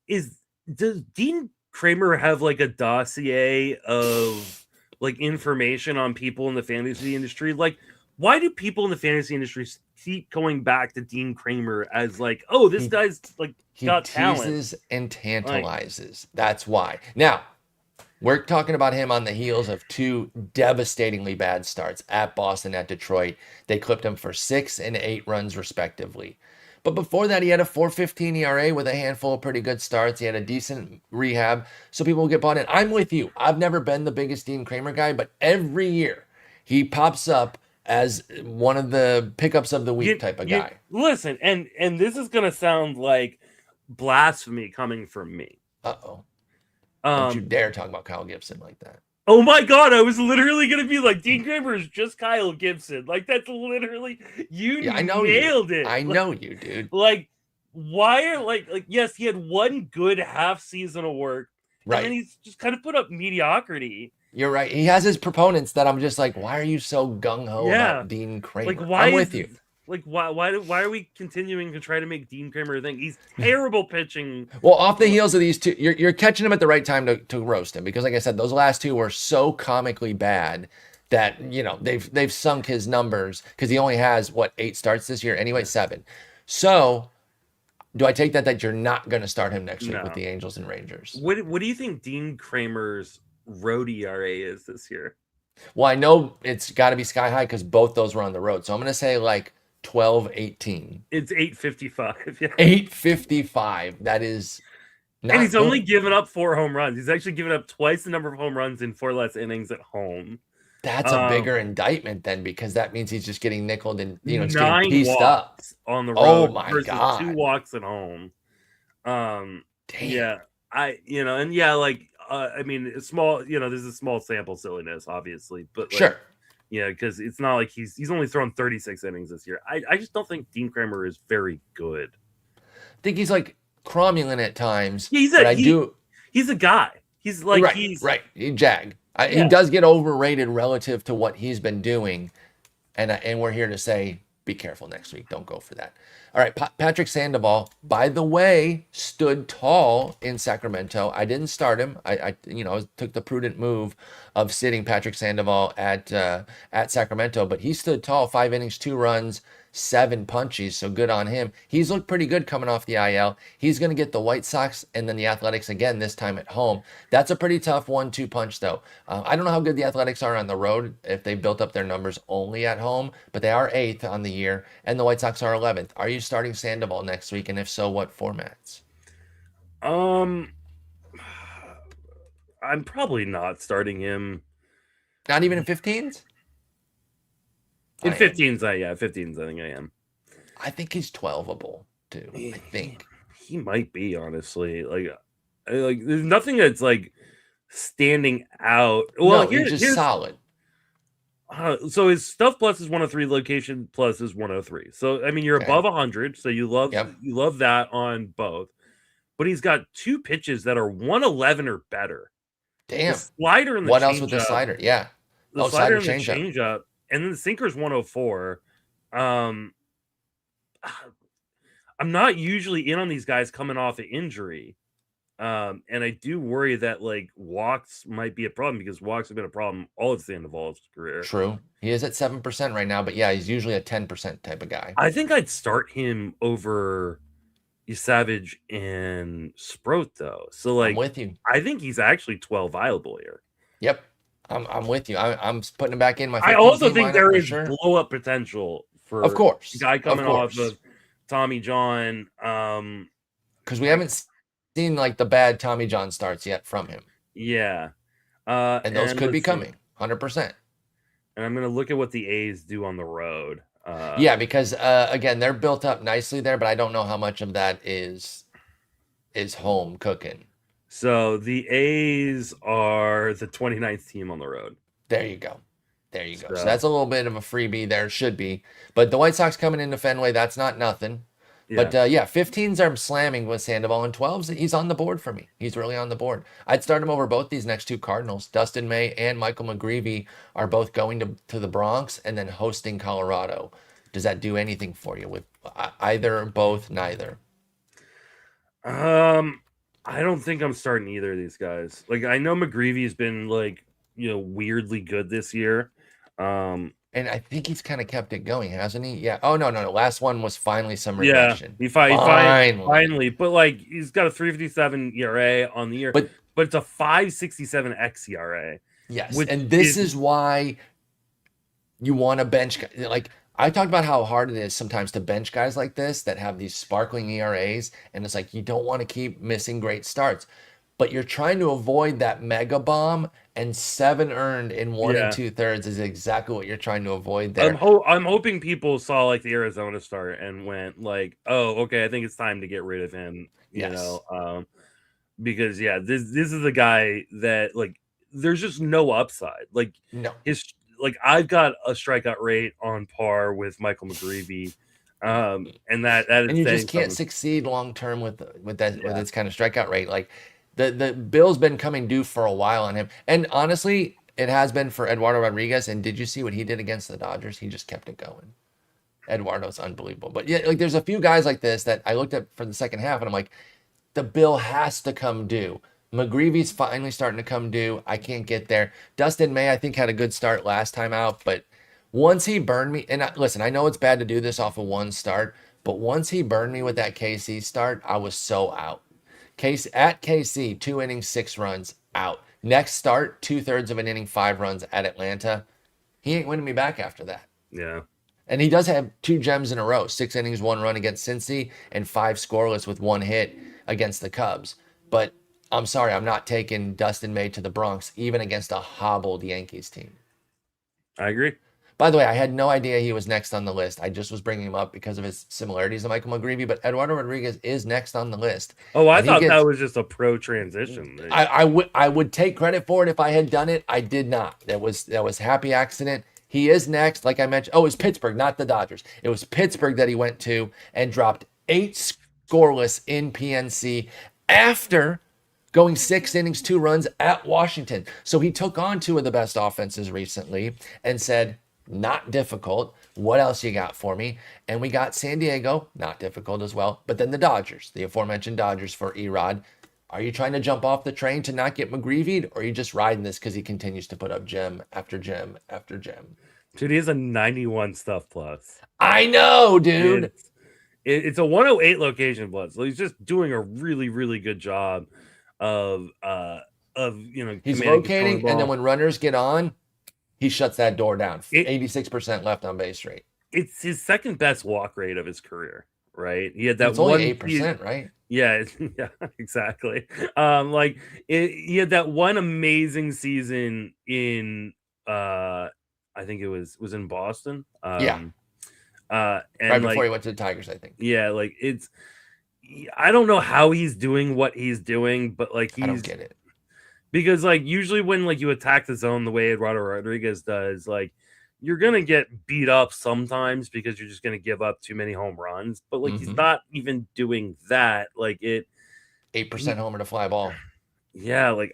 is does Dean Kramer have like a dossier of like information on people in the fantasy industry? Like, why do people in the fantasy industry keep going back to Dean Kramer as like, oh, this He guy's like he got talent? teases and Like, tantalizes. That's why. Now, we're talking about him on the heels of two devastatingly bad starts at Boston, at Detroit. They clipped him for 6 and 8 runs, respectively. But before that, he had a 4.15 ERA with a handful of pretty good starts. He had a decent rehab, so people will get bought in. I'm with you. I've never been the biggest Dean Kramer guy, but every year he pops up as one of the pickups of the week type of guy. Listen, and this is gonna sound like blasphemy coming from me. Uh-oh. Don't you dare talk about Kyle Gibson like that. Oh my god, I was literally gonna be like, Dean Kramer is just Kyle Gibson. Like, that's literally I know nailed you. it. I know you, dude. Like, why are like yes, he had one good half season of work, right? And then he's just kind of put up mediocrity. You're right. He has his proponents that I'm just like, why are you so gung ho about Dean Kramer? Like, why I'm with you. Like, why are we continuing to try to make Dean Kramer a thing? He's terrible pitching. Well, off the heels of these two, you're catching him at the right time to roast him, because, like I said, those last two were so comically bad that they've sunk his numbers, because he only has 8 starts this year anyway, 7. So, do I take that you're not going to start him next week with the Angels and Rangers? What do you think Dean Kramer's road ERA is this year? Well, I know it's got to be sky high because both those were on the road. So I'm going to say like 12-18. It's 8.55. Yeah. 8.55. That is not and he's good. Only given up 4 home runs. He's actually given up twice the number of home runs in 4 less innings at home. That's a bigger indictment then, because that means he's just getting nickeled and it's getting pieced up on the road. Oh my god! 2 walks at home. Damn. Yeah, I mean, it's small. There's a small sample silliness, obviously, but sure. Yeah, because it's not like he's only thrown 36 innings this year. I just don't think Dean Kramer is very good. I think he's like cromulent at times. He's a guy. He's like right. He Jag. He does get overrated relative to what he's been doing, and we're here to say, be careful next week. Don't go for that. All right, Patrick Sandoval, by the way, stood tall in Sacramento. I didn't start him. I took the prudent move of sitting Patrick Sandoval at Sacramento, but he stood tall, 5 innings, 2 runs, 7 punchies, so good on him. He's looked pretty good coming off the IL. He's going to get the White Sox and then the Athletics again, this time at home. That's a pretty tough 1-2 punch, though. I don't know how good the Athletics are on the road if they built up their numbers only at home, but they are 8th on the year, and the White Sox are 11th. Are you starting Sandoval next week, and if so, what formats? I'm probably not starting him. Not even in 15s? In 15s, 15s, I think I am. I think he's 12able too. I think he might be, honestly. Like there's nothing that's like standing out. Well, no, he's just solid. So his stuff plus is 103, location plus is 103. So I mean, you're above 100. So you love that on both. But he's got 2 pitches that are 111 or better. Damn. The slider and the what else with the slider? Yeah. The slider and the changeup. And then the sinker's 104. I'm not usually in on these guys coming off an injury. And I do worry that like walks might be a problem, because walks have been a problem all of Sandoval's career. True. He is at 7% right now, but yeah, he's usually a 10% type of guy. I think I'd start him over Savage and Sproat, though. So like, I'm with you. I think he's actually 12 viable here. Yep. I'm with you. I'm putting him back in my. I also think there is blow up potential for, of course, a guy coming off of Tommy John. Because we haven't seen like the bad Tommy John starts yet from him. Yeah, and those could be coming 100%. And I'm gonna look at what the A's do on the road. Yeah, because again, they're built up nicely there, but I don't know how much of that is home cooking. So the A's are the 29th team on the road. There you go. So that's a little bit of a freebie there, should be. But the White Sox coming into Fenway, that's not nothing. Yeah. But yeah, 15s I'm slamming with Sandoval, and 12s he's on the board for me. He's really on the board. I'd start him over both these next two Cardinals. Dustin May and Michael McGreevy are both going to the Bronx and then hosting Colorado. Does that do anything for you with either, both, neither? I don't think I'm starting either of these guys. Like, I know McGreevy's been like, weirdly good this year. And I think he's kind of kept it going, hasn't he? Yeah. Oh no. Last one was finally some Yeah, regression. he Finally. finally, but like he's got a 3.57 ERA on the year, But it's a 5.67 xERA. yes, Which and this is why you want to bench. Like I talked about how hard it is sometimes to bench guys like this that have these sparkling ERAs, and it's like you don't want to keep missing great starts, but you're trying to avoid that mega bomb. And 7 earned in 1 Yeah. 2/3 is exactly what you're trying to avoid there. I'm hoping people saw like the Arizona start and went like, oh, okay, I think it's time to get rid of him. Yes. Because yeah, this is a guy that like there's just no upside. Like No. I've got a strikeout rate on par with Michael McGreevy. And that is And you just can't succeed long term with that with its kind of strikeout rate. Like the Bill's been coming due for a while on him, and honestly, it has been for Eduardo Rodriguez. And did you see what he did against the Dodgers? He just kept it going. Eduardo's unbelievable. But yeah, like there's a few guys like this that I looked at for the second half, and I'm like, the Bill has to come due. McGreevy's finally starting to come due. I can't get there. Dustin May, I think, had a good start last time out, but once he burned me, and listen, I know it's bad to do this off of one start, but once he burned me with that KC start, I was so out. Case at KC, 2 innings, 6 runs, out. Next start, 2/3 of an inning, 5 runs at Atlanta. He ain't winning me back after that. Yeah. And he does have 2 gems in a row, 6 innings, 1 run against Cincy, and 5 scoreless with 1 hit against the Cubs. But I'm sorry, I'm not taking Dustin May to the Bronx, even against a hobbled Yankees team. I agree. By the way, I had no idea he was next on the list. I just was bringing him up because of his similarities to Michael McGreevy, but Eduardo Rodriguez is next on the list. Oh, I thought that was just a pro transition. I would take credit for it if I had done it. I did not. That was happy accident. He is next, like I mentioned. Oh, it was Pittsburgh, not the Dodgers. It was Pittsburgh that he went to and dropped 8 scoreless in PNC after going 6 innings, 2 runs at Washington. So he took on 2 of the best offenses recently and said, not difficult. What else you got for me? And we got San Diego, not difficult as well. But then the Dodgers, the aforementioned Dodgers for Erod. Are you trying to jump off the train to not get McGreevy, or are you just riding this because he continues to put up gem after gem after gem? Dude, he has a 91 stuff plus. I know, dude. It's a 108 location plus. So he's just doing a really, really good job of he's locating, and then when runners get on, he shuts that door down. 86% left on base rate. It's his second best walk rate of his career, right? He had that it's only 8%, right? Yeah, yeah, exactly. He had that one amazing season in I think it was in Boston. And right before he went to the Tigers, I think. Yeah, like I don't know how he's doing what he's doing, but like I don't get it. Because like usually when like you attack the zone the way Eduardo Rodriguez does, like you're gonna get beat up sometimes because you're just gonna give up too many home runs. But like he's not even doing that. Like 8% homer to fly ball. Yeah, like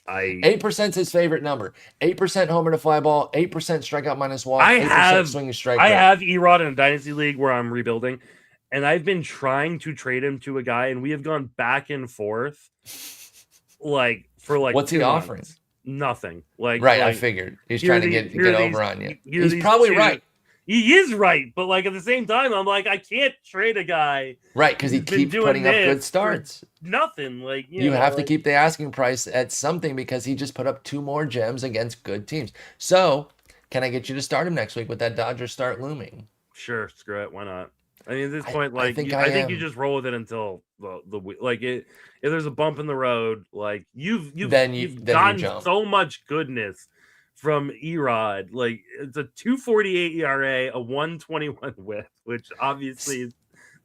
8% is his favorite number. 8% homer to fly ball, 8% strikeout minus walk, 8% swinging strike. I have Erod in a dynasty league where I'm rebuilding, and I've been trying to trade him to a guy, and we have gone back and forth. Like for like what's he offering? Nothing. Like I figured he's trying to get over on you. He's probably right. He is right, but like at the same time, I'm like, I can't trade a guy right because he keeps putting up good starts. Nothing. Like you have to keep the asking price at something because he just put up 2 more gems against good teams. So can I get you to start him next week with that Dodgers start looming? Sure, screw it. Why not? I mean, at this point, like, I think you just roll with it until the like it. If there's a bump in the road, like you've gotten so much goodness from Erod. Like it's a 2.48 ERA, a 1.21 WHIP, which obviously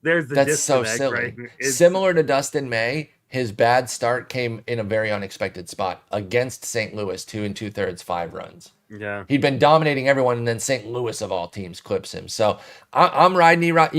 there's the that's so silly. Right? Similar to Dustin May, his bad start came in a very unexpected spot against St. Louis, 2 2/3, 5 runs. Yeah, he'd been dominating everyone, and then St. Louis of all teams clips him. So I'm riding Erod.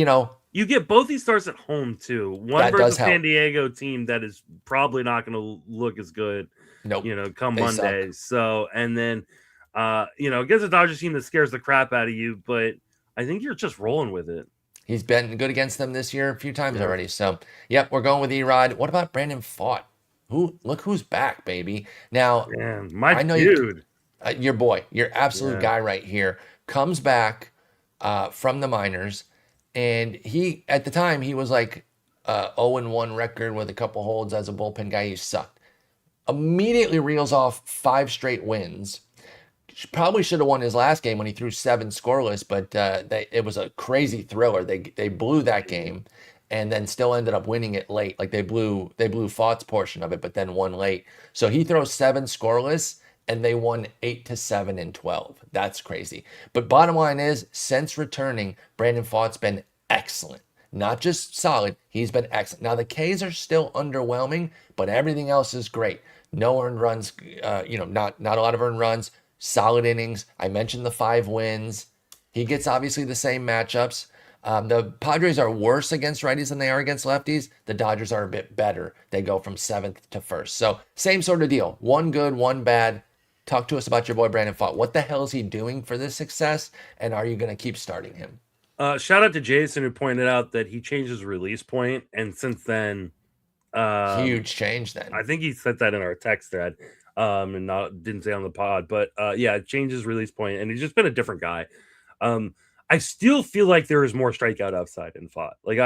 You get both these starts at home too. One That does versus help. San Diego team that is probably not going to look as good, Nope. come They Monday. suck. So, and then, against a Dodgers team that scares the crap out of you, but I think you're just rolling with it. He's been good against them this year a few times Yeah. already. So, yep, we're going with Erod. What about Brandon Pfaadt? Look who's back, baby. Now, Man, my I know dude. your boy, your absolute Yeah. guy right here, comes back from the minors, and he at the time he was like 0-1 record with a couple holds as a bullpen guy. He sucked. Immediately reels off 5 straight wins. Probably should have won his last game when he threw 7 scoreless, but it was a crazy thriller. They blew that game, and then still ended up winning it late. Like they blew Fought's portion of it, but then won late. So he throws 7 scoreless, and they won 8-7 in 12. That's crazy. But bottom line is, since returning, Brandon Fought's been excellent. Not just solid, he's been excellent. Now the K's are still underwhelming, but everything else is great. No earned runs, not a lot of earned runs. Solid innings. I mentioned the 5 wins. He gets obviously the same matchups. The Padres are worse against righties than they are against lefties. The Dodgers are a bit better. They go from 7th to 1st. So same sort of deal. One good, one bad. Talk to us about your boy Brandon Pfaadt. What the hell is he doing for this success? And are you going to keep starting him? Shout out to Jason who pointed out that he changed his release point, and since then, Huge change then. I think he said that in our text thread, and didn't say on the pod, but yeah, it changed his release point, and he's just been a different guy. I still feel like there is more strikeout upside in Pfaadt. Like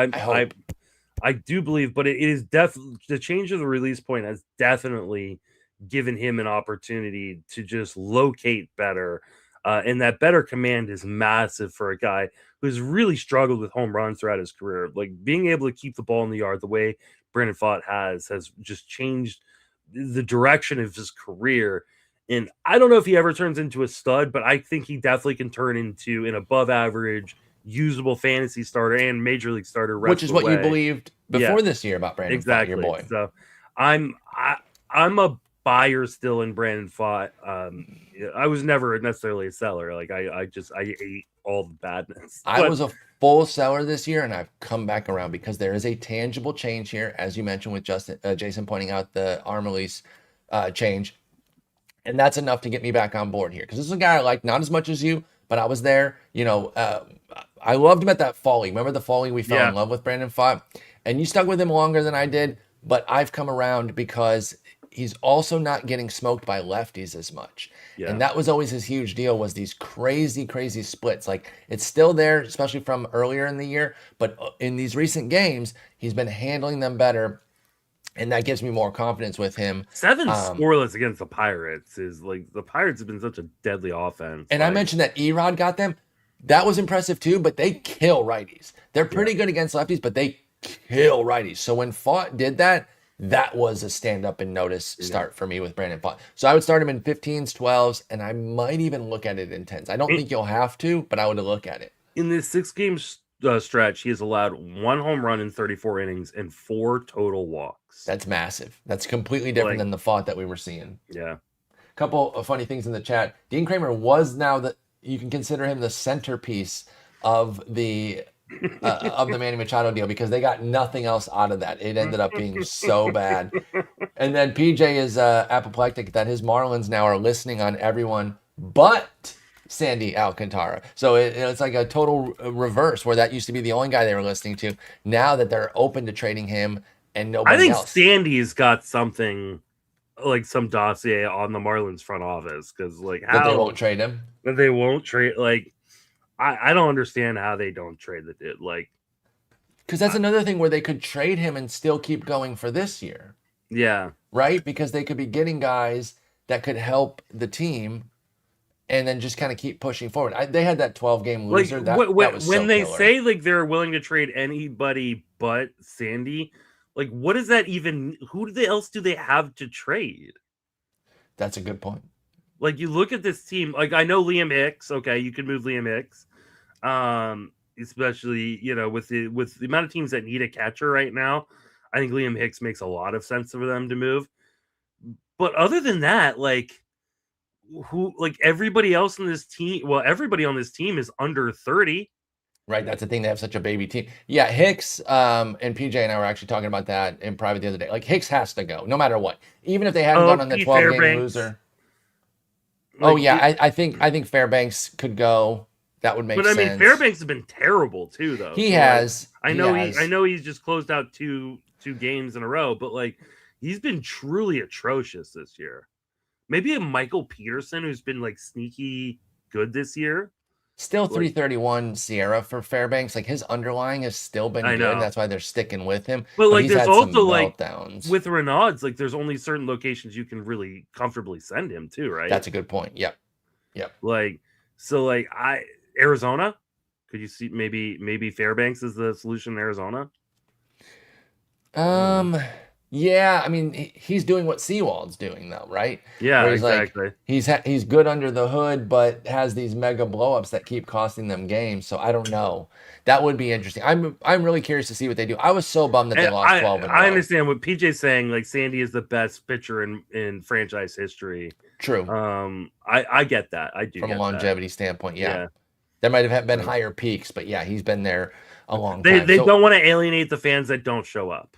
I do believe, but it is definitely the change of the release point has definitely given him an opportunity to just locate better. And that better command is massive for a guy who's really struggled with home runs throughout his career. Like being able to keep the ball in the yard the way Brandon Pfaadt has just changed the direction of his career. And I don't know if he ever turns into a stud, but I think he definitely can turn into an above average, usable fantasy starter and major league starter. Which is what you believed before this year about Brandon Pfaadt, your boy. So I'm a buyer still in Brandon Pfaadt. I was never necessarily a seller. Like I ate all the badness. I was a full seller this year, and I've come back around because there is a tangible change here, as you mentioned with Jason pointing out the arm release change, and that's enough to get me back on board here. Because this is a guy I like, not as much as you, but I was there. I loved him at that Folly. Remember the Folly we fell in love with Brandon Pfaadt, and you stuck with him longer than I did. But I've come around because he's also not getting smoked by lefties as much. Yeah. And that was always his huge deal, was these crazy, crazy splits. Like it's still there, especially from earlier in the year. But in these recent games, he's been handling them better. And that gives me more confidence with him. 7 scoreless against the Pirates is like the Pirates have been such a deadly offense. And I mentioned that Erod got them. That was impressive too, but they kill righties. They're pretty good against lefties, but they kill righties. So when Pfaadt did that, that was a stand up and notice start for me with Brandon Pfaadt. So I would start him in 15s, 12s, and I might even look at it in 10s. I don't think you'll have to, but I would look at it. In this 6-game stretch, he has allowed 1 home run in 34 innings and 4 total walks. That's massive. That's completely different than the Pfaadt that we were seeing. Yeah. A couple of funny things in the chat. Dean Kramer was now you can consider him the centerpiece of the Manny Machado deal because they got nothing else out of that. It ended up being so bad. And then PJ is apoplectic that his Marlins now are listening on everyone but Sandy Alcantara. So it's like a total reverse where that used to be the only guy they were listening to. Now that they're open to trading him and nobody else. I think Sandy's got something like some dossier on the Marlins front office because like that they won't trade him. That they won't trade like. I don't understand how they don't trade the dude. Like, because that's another thing where they could trade him and still keep going for this year. Yeah. Right? Because they could be getting guys that could help the team and then just kind of keep pushing forward. They had that 12-game loser. Like, that was when they say like they're willing to trade anybody but Sandy, like what does that even? Who else do they have to trade? That's a good point. Like you look at this team, like I know Liam Hicks. Okay, you can move Liam Hicks, especially with the amount of teams that need a catcher right now. I think Liam Hicks makes a lot of sense for them to move. But other than that, like everybody else in this team, well, everybody on this team is under 30. Right, that's the thing. They have such a baby team. Yeah, Hicks and PJ and I were actually talking about that in private the other day. Like Hicks has to go, no matter what. Even if they hadn't Oh, gone on the Pete 12-game Fairbanks. loser. Oh Like yeah, it, I think Fairbanks could go. That would make but I mean, sense. Fairbanks has been terrible too, though. He So like, has. I He know I has. know he's just closed out two games in a row, but like, he's been truly atrocious this year. Maybe a Michael Peterson who's been like sneaky good this year. Still Like, 331 Sierra for Fairbanks. Like his underlying has still been I good. And know, that's why they're sticking with him. but But like, he's there's had also some like meltdowns. with Renaud's, like, there's only certain locations you can really comfortably send him to, right? That's a good point. Yep. Yep. Like, so like Arizona, could you see maybe Fairbanks is the solution in Arizona? Yeah, I mean he's doing what Seawald's doing though, right? Yeah, Where he's like exactly. he's good under the hood, but has these mega blowups that keep costing them games. So I don't know. That would be interesting. I'm really curious to see what they do. I was so bummed that they And lost 12 in a I row. understand what PJ's saying. Like, Sandy is the best pitcher in franchise history. True. I get that. I do From a get longevity standpoint, yeah. Yeah. There might have been higher peaks, but yeah, he's been there a long They time. they So don't want to alienate the fans that don't show up.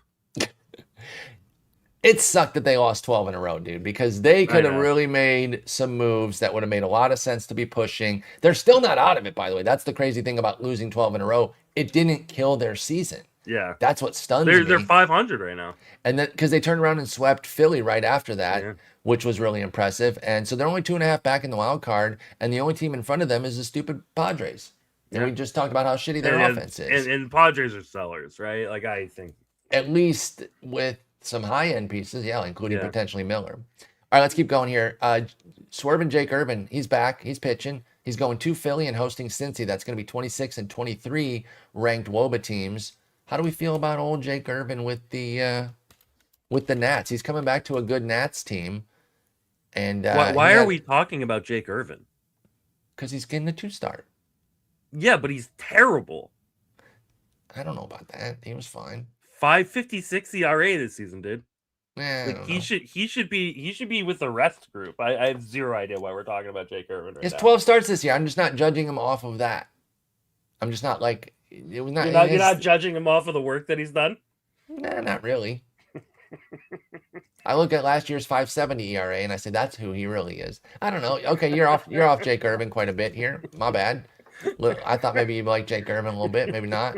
it sucked that they lost 12 in a row, dude, because they could have really made some moves that would have made a lot of sense to be pushing. They're still not out of it, by the way. That's the crazy thing about losing 12 in a row. It didn't kill their season. Yeah. That's what stuns me. They're 500 right now. And then because they turned around and swept Philly right after that, Yeah. which was really impressive. And so they're only 2.5 back in the wild card, and the only team in front of them is the stupid Padres. And we just talked about how shitty their offense is. And Padres are sellers, right? Like, I think. At least with some high-end pieces, yeah, including potentially Miller. All right, let's keep going here. Swerve and Jake Irvin, he's back. He's pitching. He's going to Philly and hosting Cincy. That's going to be 26 and 23 ranked WOBA teams. How do we feel about old Jake Irvin with the Nats? He's coming back to a good Nats team. And why are we talking about Jake Irvin? Because he's getting a 2-star. Yeah, but he's terrible. I don't know about that. He was fine. 5.56 ERA this season, dude. Like he should be with the rest group. I have zero idea why we're talking about Jake Irvin right now. 12 starts this year. I'm just not judging him off of that. I'm just not like it was not. You're not judging him off of the work that he's done. Nah, not really. I look at last year's 5.70 ERA and I say that's who he really is. I don't know. Okay, you're off Jake Irvin quite a bit here. My bad. Look, I thought maybe you like Jake Irvin a little bit, maybe not.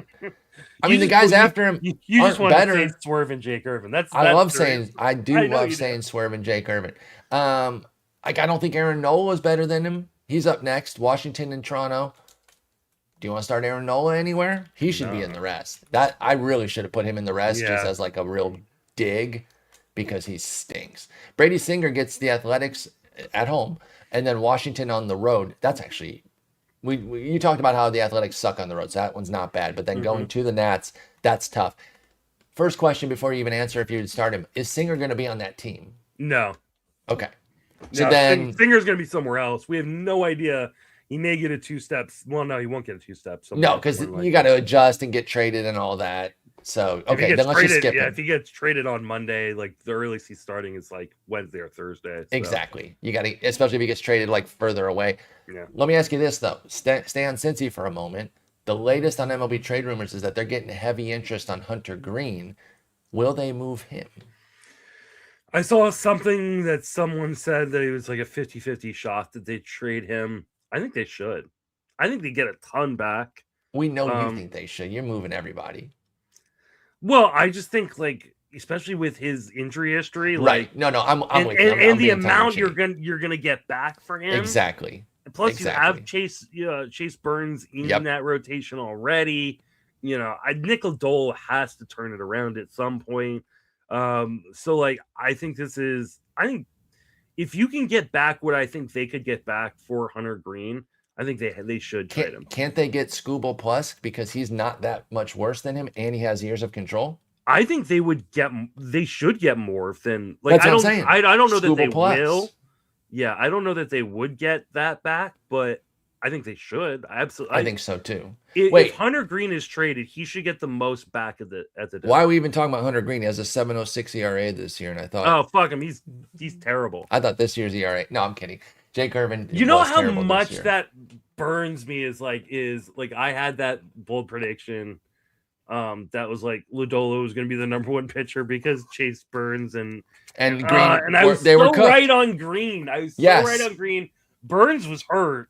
I mean, the guys after him you aren't just want better. to say Swerve and Jake Irvin. I love saying Swerve and Jake Irvin. Like I don't think Aaron Nola is better than him. He's up next. Washington and Toronto. Do you want to start Aaron Nola anywhere? He should be in the rest. That I really should have put him in the rest just as like a real dig because he stinks. Brady Singer gets the Athletics at home and then Washington on the road. That's actually you talked about how the Athletics suck on the road, so that one's not bad. But then going to the Nats, that's tough. First question before you even answer if you would start him, is Singer going to be on that team? No. Okay. So then Singer's going to be somewhere else. We have no idea. He may get a 2-step. Well, no, he won't get a 2-step. No, because you got to adjust and get traded and all that. So, okay, then let's just skip him. If he gets traded on Monday, like the earliest he's starting is like Wednesday or Thursday. So. Exactly. You got to, especially if he gets traded like further away. Yeah. Let me ask you this, though. Stay on Cincy for a moment. The latest on MLB trade rumors is that they're getting heavy interest on Hunter Green. Will they move him? I saw something that someone said that it was like a 50-50 shot that they trade him. I think they should. I think they get a ton back. We know you think they should. You're moving everybody. Well, I just think like, especially with his injury history, right? Like, no, I'm with you. I'm And the amount you're gonna get back for him, exactly. Plus, you have Chase Burns in that rotation already. You know, Nickel Dole has to turn it around at some point. So like, I think if you can get back what I think they could get back for Hunter Green, I think they should trade him. Can't they get Scooble Plus because he's not that much worse than him and he has years of control? I think they should get more than like. That's what I'm saying. I don't know Scooble that they Plus. Will. Yeah, I don't know that they would get that back, but I think they should. Absolutely, I think so too. If Hunter Green is traded, he should get the most back at the. Why are we even talking about Hunter Green? He has a 7.06 ERA this year, and I thought, oh fuck him, he's terrible. I thought this year's ERA. No, I'm kidding. Jake Irvin. You know how much that burns me is like I had that bold prediction that was like Lodolo was going to be the number one pitcher because Chase Burns and Green, and I was they were so right cooked. on Green. I was so right Yes. on Green. Burns was hurt.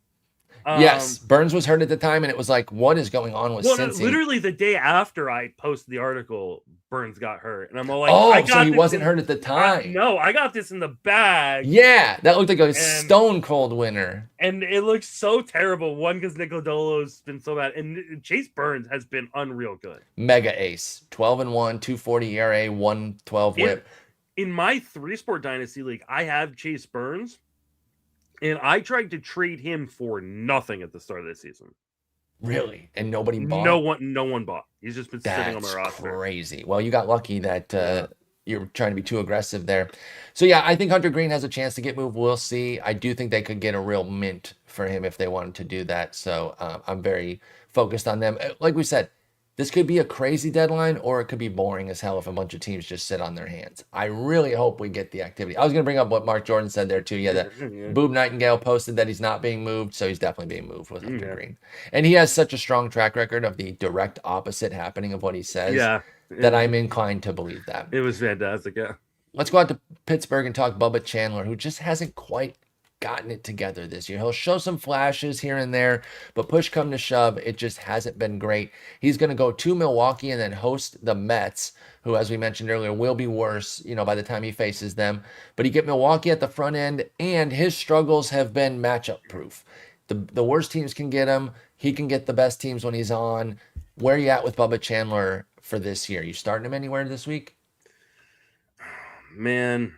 Yes, Burns was hurt at the time, and it was like, what is going on with Cincy? Literally the day after I posted the article, Burns got hurt, and I'm all like, oh, I got so he this wasn't hurt at the time. no, I got this in the bag. Yeah, that looked like a stone cold winner, and it looks so terrible. One, because Nick Lodolo's been so bad, and Chase Burns has been unreal good. Mega ace, 12-1, 2.40 ERA, 1.12 WHIP. In my 3-sport dynasty league, I have Chase Burns. And I tried to trade him for nothing at the start of the season. Really? And nobody bought? No one bought. He's just been sitting on my roster. That's crazy. Well, you got lucky that you're trying to be too aggressive there. So, yeah, I think Hunter Green has a chance to get moved. We'll see. I do think they could get a real mint for him if they wanted to do that. So, I'm very focused on them. Like we said, this could be a crazy deadline, or it could be boring as hell if a bunch of teams just sit on their hands. I really hope we get the activity. I was going to bring up what Mark Jordan said there, too. Yeah, that Boob Nightingale posted that he's not being moved, so he's definitely being moved with Hunter Green. And he has such a strong track record of the direct opposite happening of what he says that I'm inclined to believe that. It was fantastic, yeah. Let's go out to Pittsburgh and talk Bubba Chandler, who just hasn't quite gotten it together this year. He'll show some flashes here and there, but push come to shove, it just hasn't been great. He's going to go to Milwaukee and then host the Mets, who, as we mentioned earlier, will be worse, by the time he faces them. But he get Milwaukee at the front end, and his struggles have been matchup proof. The worst teams can get him. He can get the best teams when he's on. Where are you at with Bubba Chandler for this year? You starting him anywhere this week? Man,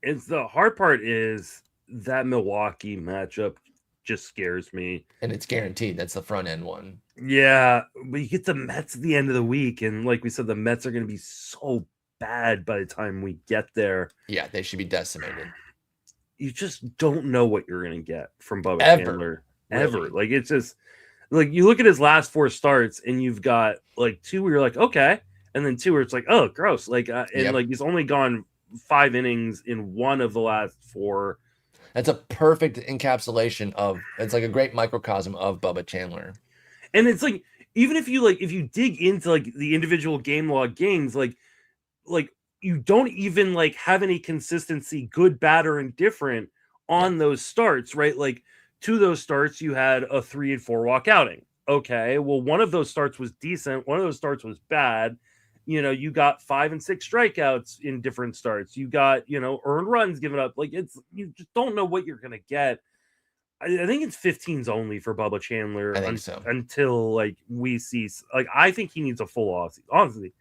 it's the hard part is that Milwaukee matchup just scares me. And it's guaranteed. That's the front end one. Yeah, but you get the Mets at the end of the week, and like we said, the Mets are going to be so bad by the time we get there. Yeah, they should be decimated. You just don't know what you're going to get from Bubba Chandler. Ever. Really? Like, it's just, like, you look at his last 4 starts, and you've got, like, 2 where you're like, okay, and then 2 where it's like, oh, gross. Like, like, he's only gone 5 innings in 1 of the last 4. That's a perfect encapsulation of, it's like a great microcosm of Bubba Chandler. And it's like, even if you dig into like the individual game log games, like you don't even like have any consistency, good, bad, or indifferent on those starts, right? Like 2 of those starts, you had a 3 and 4 walk outing. Okay, well, 1 of those starts was decent. 1 of those starts was bad. You got 5 and 6 strikeouts in different starts. You got, earned runs given up. Like, you just don't know what you're going to get. I think it's 15s only for Bubba Chandler. I think so. Until, like, we see, like, I think he needs a full off. Honestly,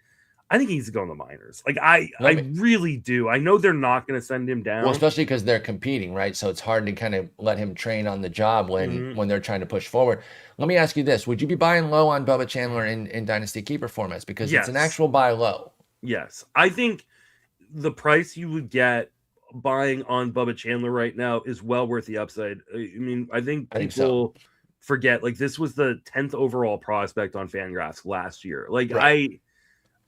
I think he needs to go in the minors. Like, I really do. I know they're not going to send him down. Well, especially because they're competing, right? So it's hard to kind of let him train on the job when they're trying to push forward. Let me ask you this. Would you be buying low on Bubba Chandler in Dynasty Keeper formats? Because it's an actual buy low. Yes. I think the price you would get buying on Bubba Chandler right now is well worth the upside. I mean, I think people forget, like, this was the 10th overall prospect on Fangraphs last year. Like, right.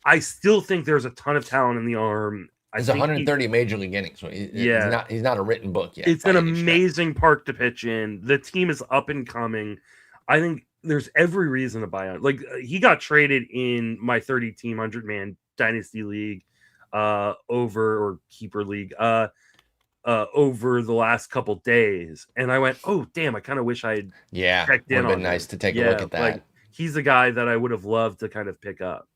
I still think there's a ton of talent in the arm. He's 130 major league innings. So he's not a written book yet. It's an amazing park to pitch in. The team is up and coming. I think there's every reason to buy on. Like, he got traded in my 30-team 100-man dynasty league or keeper league over the last couple days, and I went, oh damn, I kind of wish I had checked in on him. Nice to take a look at that. Like, he's a guy that I would have loved to kind of pick up.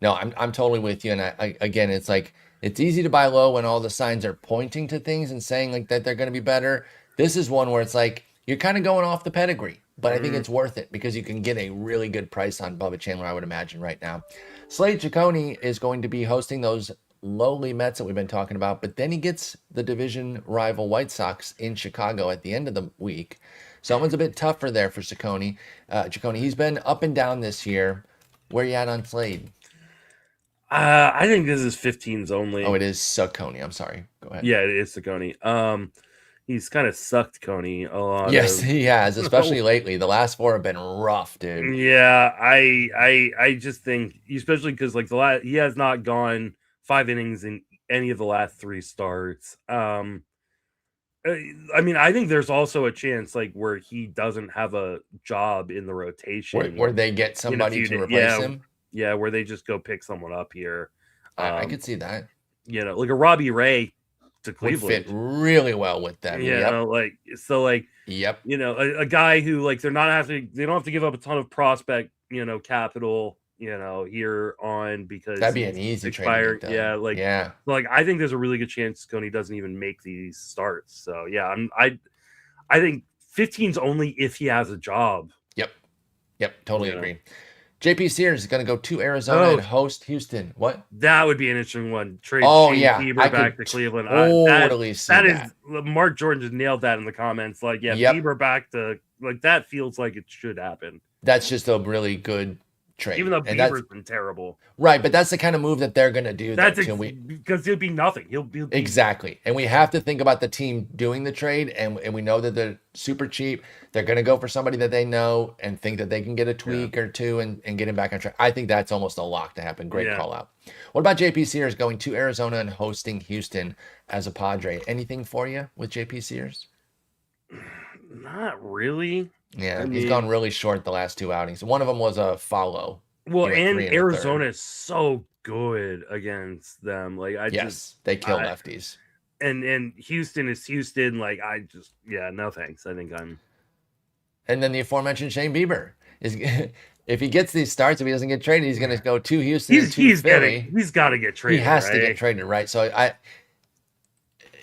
No, I'm totally with you. And I again, it's like, it's easy to buy low when all the signs are pointing to things and saying like that they're going to be better. This is one where it's like, you're kind of going off the pedigree, but I think it's worth it because you can get a really good price on Bubba Chandler, I would imagine, right now. Slade Ciccone is going to be hosting those lowly Mets that we've been talking about, but then he gets the division rival White Sox in Chicago at the end of the week. So that one's a bit tougher there for Ciccone. He's been up and down this year. Where you at on Slade? I think this is 15s only. Oh, it is Ciccone. I'm sorry. Go ahead. Yeah, it is Ciccone. He's kind of sucked Coney a lot. Yes, he has, especially lately. The last 4 have been rough, dude. Yeah, I just think, especially because like he has not gone 5 innings in any of the last 3 starts. I mean, I think there's also a chance like where he doesn't have a job in the rotation Where they get in a somebody few to days. replace Yeah, him. yeah, where they just go pick someone up here. I could see that. Like a Robbie Ray to Would fit Cleveland. really well with them. Yep. Like so, like Yep. a guy who like they don't have to give up a ton of prospect, capital, here on because That'd be an he's easy trade to get expired. done. Yeah, Yeah. like I think there's a really good chance Coney doesn't even make these starts. So yeah, I think 15's only if he has a job. Yep. Yep. Totally agree. JP Sears is going to go to Arizona and host Houston. What? That would be an interesting one. Trade Shane Bieber back to Cleveland. Totally see that. Mark Jordan just nailed that in the comments. Like, yeah, Bieber back to like that feels like it should happen. That's just a really good trade. Even though Bieber's been terrible. Right, but that's the kind of move that they're going to do. That's because he'll be nothing. He'll be exactly. And we have to think about the team doing the trade, and we know that they're super cheap. They're going to go for somebody that they know and think that they can get a tweak or two and get him back on track. I think that's almost a lock to happen. Great call out. What about JP Sears going to Arizona and hosting Houston as a Padre? Anything for you with JP Sears? Not really. Yeah, he's gone really short the last two outings. One of them was a follow. Well, and Arizona is so good against them. Like they kill lefties. And Houston is Houston. Like no thanks. I think I'm. And then the aforementioned Shane Bieber is, if he gets these starts, if he doesn't get traded, he's going to go to Houston. He's got to get traded. He has to get traded, right? So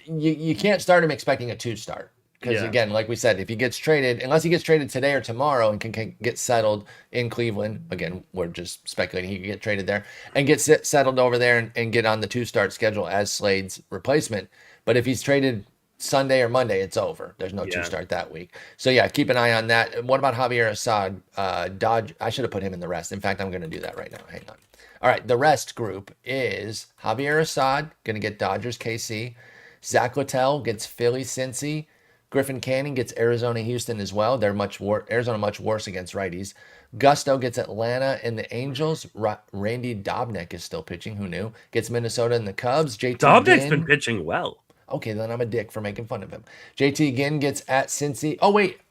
you can't start him expecting a 2-start. Because again, like we said, if he gets traded, unless he gets traded today or tomorrow and can get settled in Cleveland, again, we're just speculating he can get traded there and get settled over there and get on the 2-start schedule as Slade's replacement. But if he's traded Sunday or Monday, it's over. There's no 2-start that week. So yeah, keep an eye on that. What about Javier Assad? I should have put him in the rest. In fact, I'm going to do that right now. Hang on. All right, the rest group is Javier Assad, going to get Dodgers KC. Zach Littell gets Philly Cincy. Griffin Canning gets Arizona Houston as well. They're Arizona much worse against righties. Gusto gets Atlanta and the Angels. Randy Dobnak is still pitching. Who knew? Gets Minnesota and the Cubs. Dobnak's been pitching well. Okay, then I'm a dick for making fun of him. JT Ginn gets at Cincy. Oh, wait.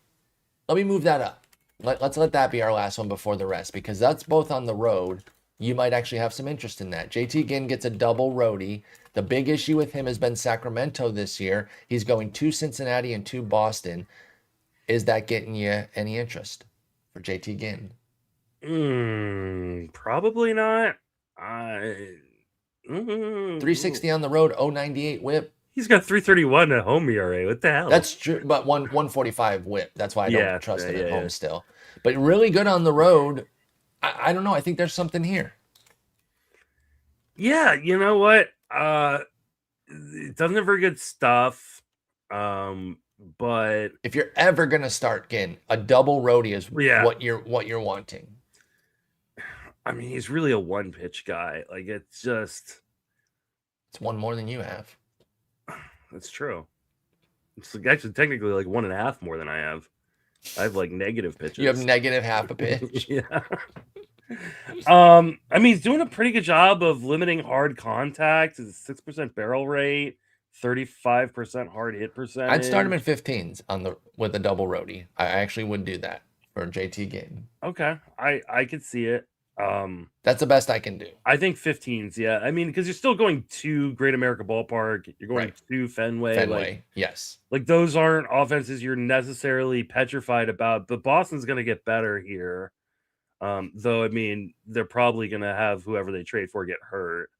Let me move that up. Let's let that be our last one before the rest, because that's both on the road. You might actually have some interest in that. JT Ginn gets a double roadie. The big issue with him has been Sacramento this year. He's going to Cincinnati and to Boston. Is that getting you any interest for JT Ginn? Probably not. 360 on the road, 098 whip. He's got 331 at home ERA. What the hell? That's true, but 145 whip. That's why I don't trust him at home still. But really good on the road. I don't know. I think there's something here. Yeah, you know what? It doesn't have very good stuff. But if you're ever gonna start Ginn, a double roadie is what you're wanting. I mean, he's really a one pitch guy. Like it's one more than you have. That's true. It's actually technically like 1.5 more than I have. I have like negative pitches. You have negative half a pitch. Yeah. I mean, he's doing a pretty good job of limiting hard contact. It's a 6% barrel rate, 35% hard hit percentage. I'd start him at 15s with a double roadie. I actually would do that for JT Ginn. Okay, I could see it. That's the best I can do. I think 15s. Yeah, I mean, because you're still going to Great America Ballpark. You're going to Fenway. Like, yes. Like those aren't offenses you're necessarily petrified about. But Boston's going to get better here. Though, I mean, they're probably going to have whoever they trade for get hurt.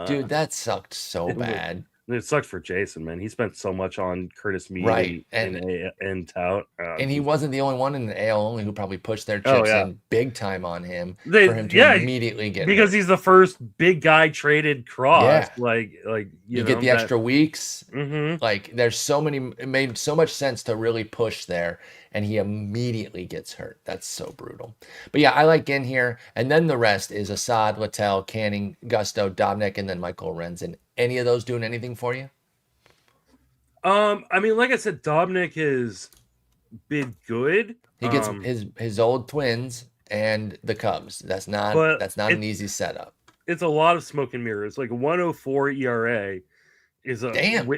Dude, that sucked so bad. It sucked for Jason, man. He spent so much on Curtis Mead and Tout. And he wasn't the only one in the AL only who probably pushed their chips in big time on him for him to immediately get because he's the first big guy traded cross. Yeah. Like you get the extra weeks. Mm-hmm. Like there's so many. It made so much sense to really push there, and he immediately gets hurt. That's so brutal. But yeah, I like Ginn here, and then the rest is Assad, Littell, Canning, Gusto, Dobnak, and then Michael Lorenzen. Any of those doing anything for you? I mean, like I said, Dobnak has been good. He gets his old Twins and the Cubs. That's not an easy setup. It's a lot of smoke and mirrors. Like 104 ERA is a Damn.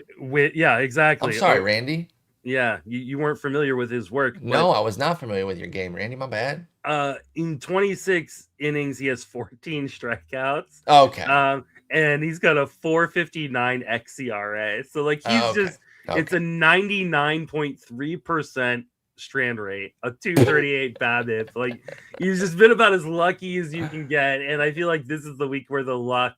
yeah, I'm exactly. sorry, Randy. Yeah, you weren't familiar with his work, but No, I was not familiar with your game, Randy. My bad. in 26 innings, he has 14 strikeouts. Okay. Um, and he's got a 4.59 xERA. So like he's Okay. just it's Okay. a 99.3% strand rate, a 238 BABIP. Like he's just been about as lucky as you can get. And I feel like this is the week where the luck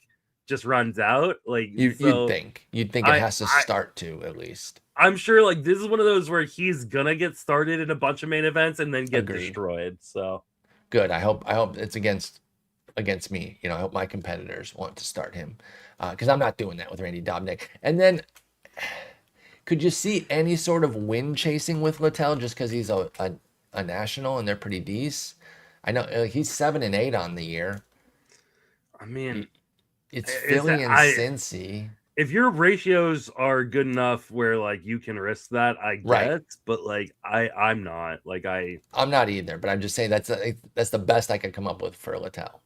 just runs out. Like You'd so think. You'd think it I has to I start to at least. I'm sure like this is one of those where he's gonna get started in a bunch of main events and then get Agreed. destroyed. So Good. I hope it's against me. I hope my competitors want to start him. Because I'm not doing that with Randy Dobnik. And then could you see any sort of win chasing with Littell just because he's a national and they're pretty decent? I know he's 7-8 on the year. I mean, It's is that Philly and Cincy. if your ratios are good enough where like you can risk that, I Right. guess, but like I'm not. Like I'm not either, but I'm just saying that's the best I could come up with for Littell.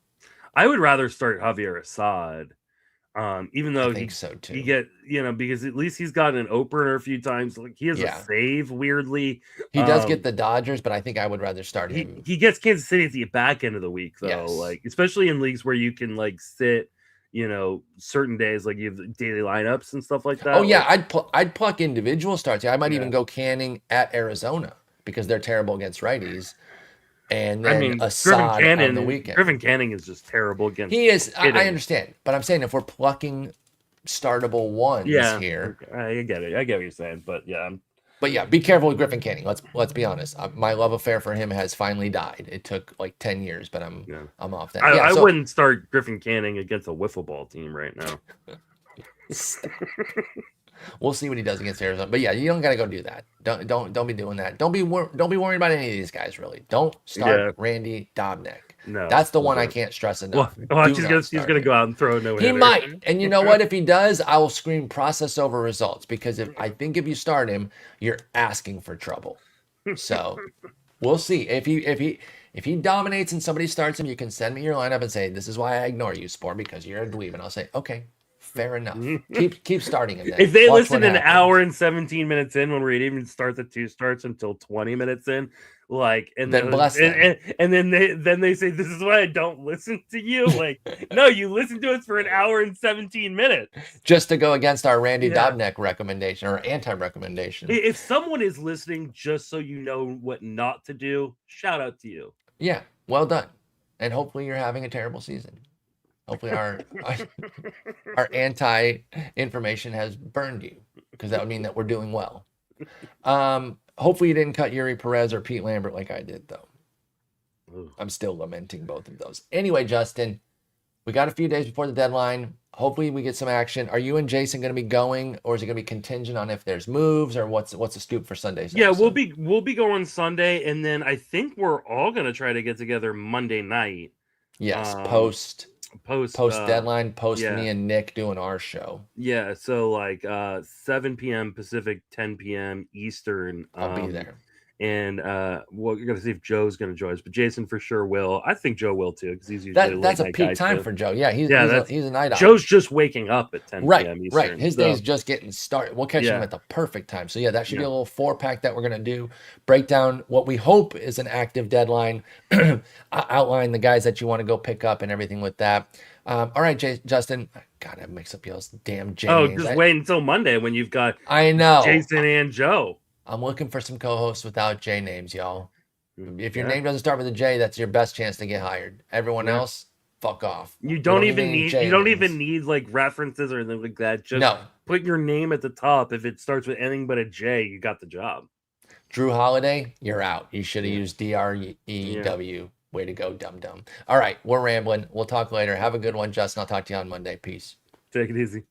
I would rather start Javier Assad. Even I though think so too. he get because at least he's gotten an opener a few times. Like he has a Yeah. save weirdly. He does get the Dodgers, but I think I would rather start him. He gets Kansas City at the back end of the week though. Yes. Like especially in leagues where you can like sit, certain days like you have daily lineups and stuff like that. Oh yeah, like, I'd pluck individual starts. Yeah, I might even go Canning at Arizona because they're terrible against righties. And then Assad on the weekend. Griffin Canning is just terrible against. He is. I understand, but I'm saying if we're plucking startable ones here, I get it. I get what you're saying, but yeah. But yeah, be careful with Griffin Canning. Let's be honest. My love affair for him has finally died. It took like 10 years, but I'm off that. I wouldn't start Griffin Canning against a wiffle ball team right now. We'll see what he does against Arizona. But yeah, you don't gotta go do that. Don't be doing that. Don't be worried about any of these guys really. Don't start Randy Dobnik. No, that's the one I can't stress enough. Well, he's gonna go out and throw a no hitter. He might, and you know what? If he does, I will scream process over results because if you start him, you're asking for trouble. So we'll see if he dominates and somebody starts him. You can send me your lineup and say this is why I ignore you, Sporer, because you're a dweeb, and I'll say okay. Fair enough. Keep starting him then. If they listen an hour and 17 minutes in when we didn't even start the 2 starts until 20 minutes in, like, and then bless them. And then they say this is why I don't listen to you. Like, no, you listen to us for an hour and 17 minutes just to go against our Randy Dobnik recommendation or anti-recommendation. If someone is listening, just so you know what not to do, shout out to you. Yeah, well done, and hopefully you're having a terrible season. Hopefully our anti-information has burned you because that would mean that we're doing well. Hopefully you didn't cut Yuri Perez or Pete Lambert like I did, though. Ooh. I'm still lamenting both of those. Anyway, Justin, we got a few days before the deadline. Hopefully we get some action. Are you and Jason going to be going, or is it going to be contingent on if there's moves, or what's the scoop for Sunday's episode? Yeah, we'll be going Sunday, and then I think we're all going to try to get together Monday night. Yes, post deadline, me and Nick doing our show. Yeah, so like 7 p.m. Pacific, 10 p.m. Eastern. I'll be there. And well, you're gonna see if Joe's gonna join us, but Jason for sure will. I think Joe will too because he's usually that's a peak time for Joe. Yeah, he's a night owl. Joe's just waking up at 10 p.m. Eastern. Right. His day's just getting started. We'll catch him at the perfect time. So yeah, that should be a little 4-pack that we're gonna do. Break down what we hope is an active deadline. Outline the guys that you want to go pick up and everything with that. All right, Justin. God, I mix up y'all's damn J names. Just wait until Monday when you've got Jason and Joe. I'm looking for some co-hosts without J names, y'all. If your name doesn't start with a J, that's your best chance to get hired. Everyone else, fuck off. You don't even need like references or anything like that. Just put your name at the top. If it starts with anything but a J, you got the job. Drew Holiday, you're out. You should have used DREW. Way to go, dum-dum. All right, we're rambling. We'll talk later. Have a good one, Justin. I'll talk to you on Monday. Peace. Take it easy.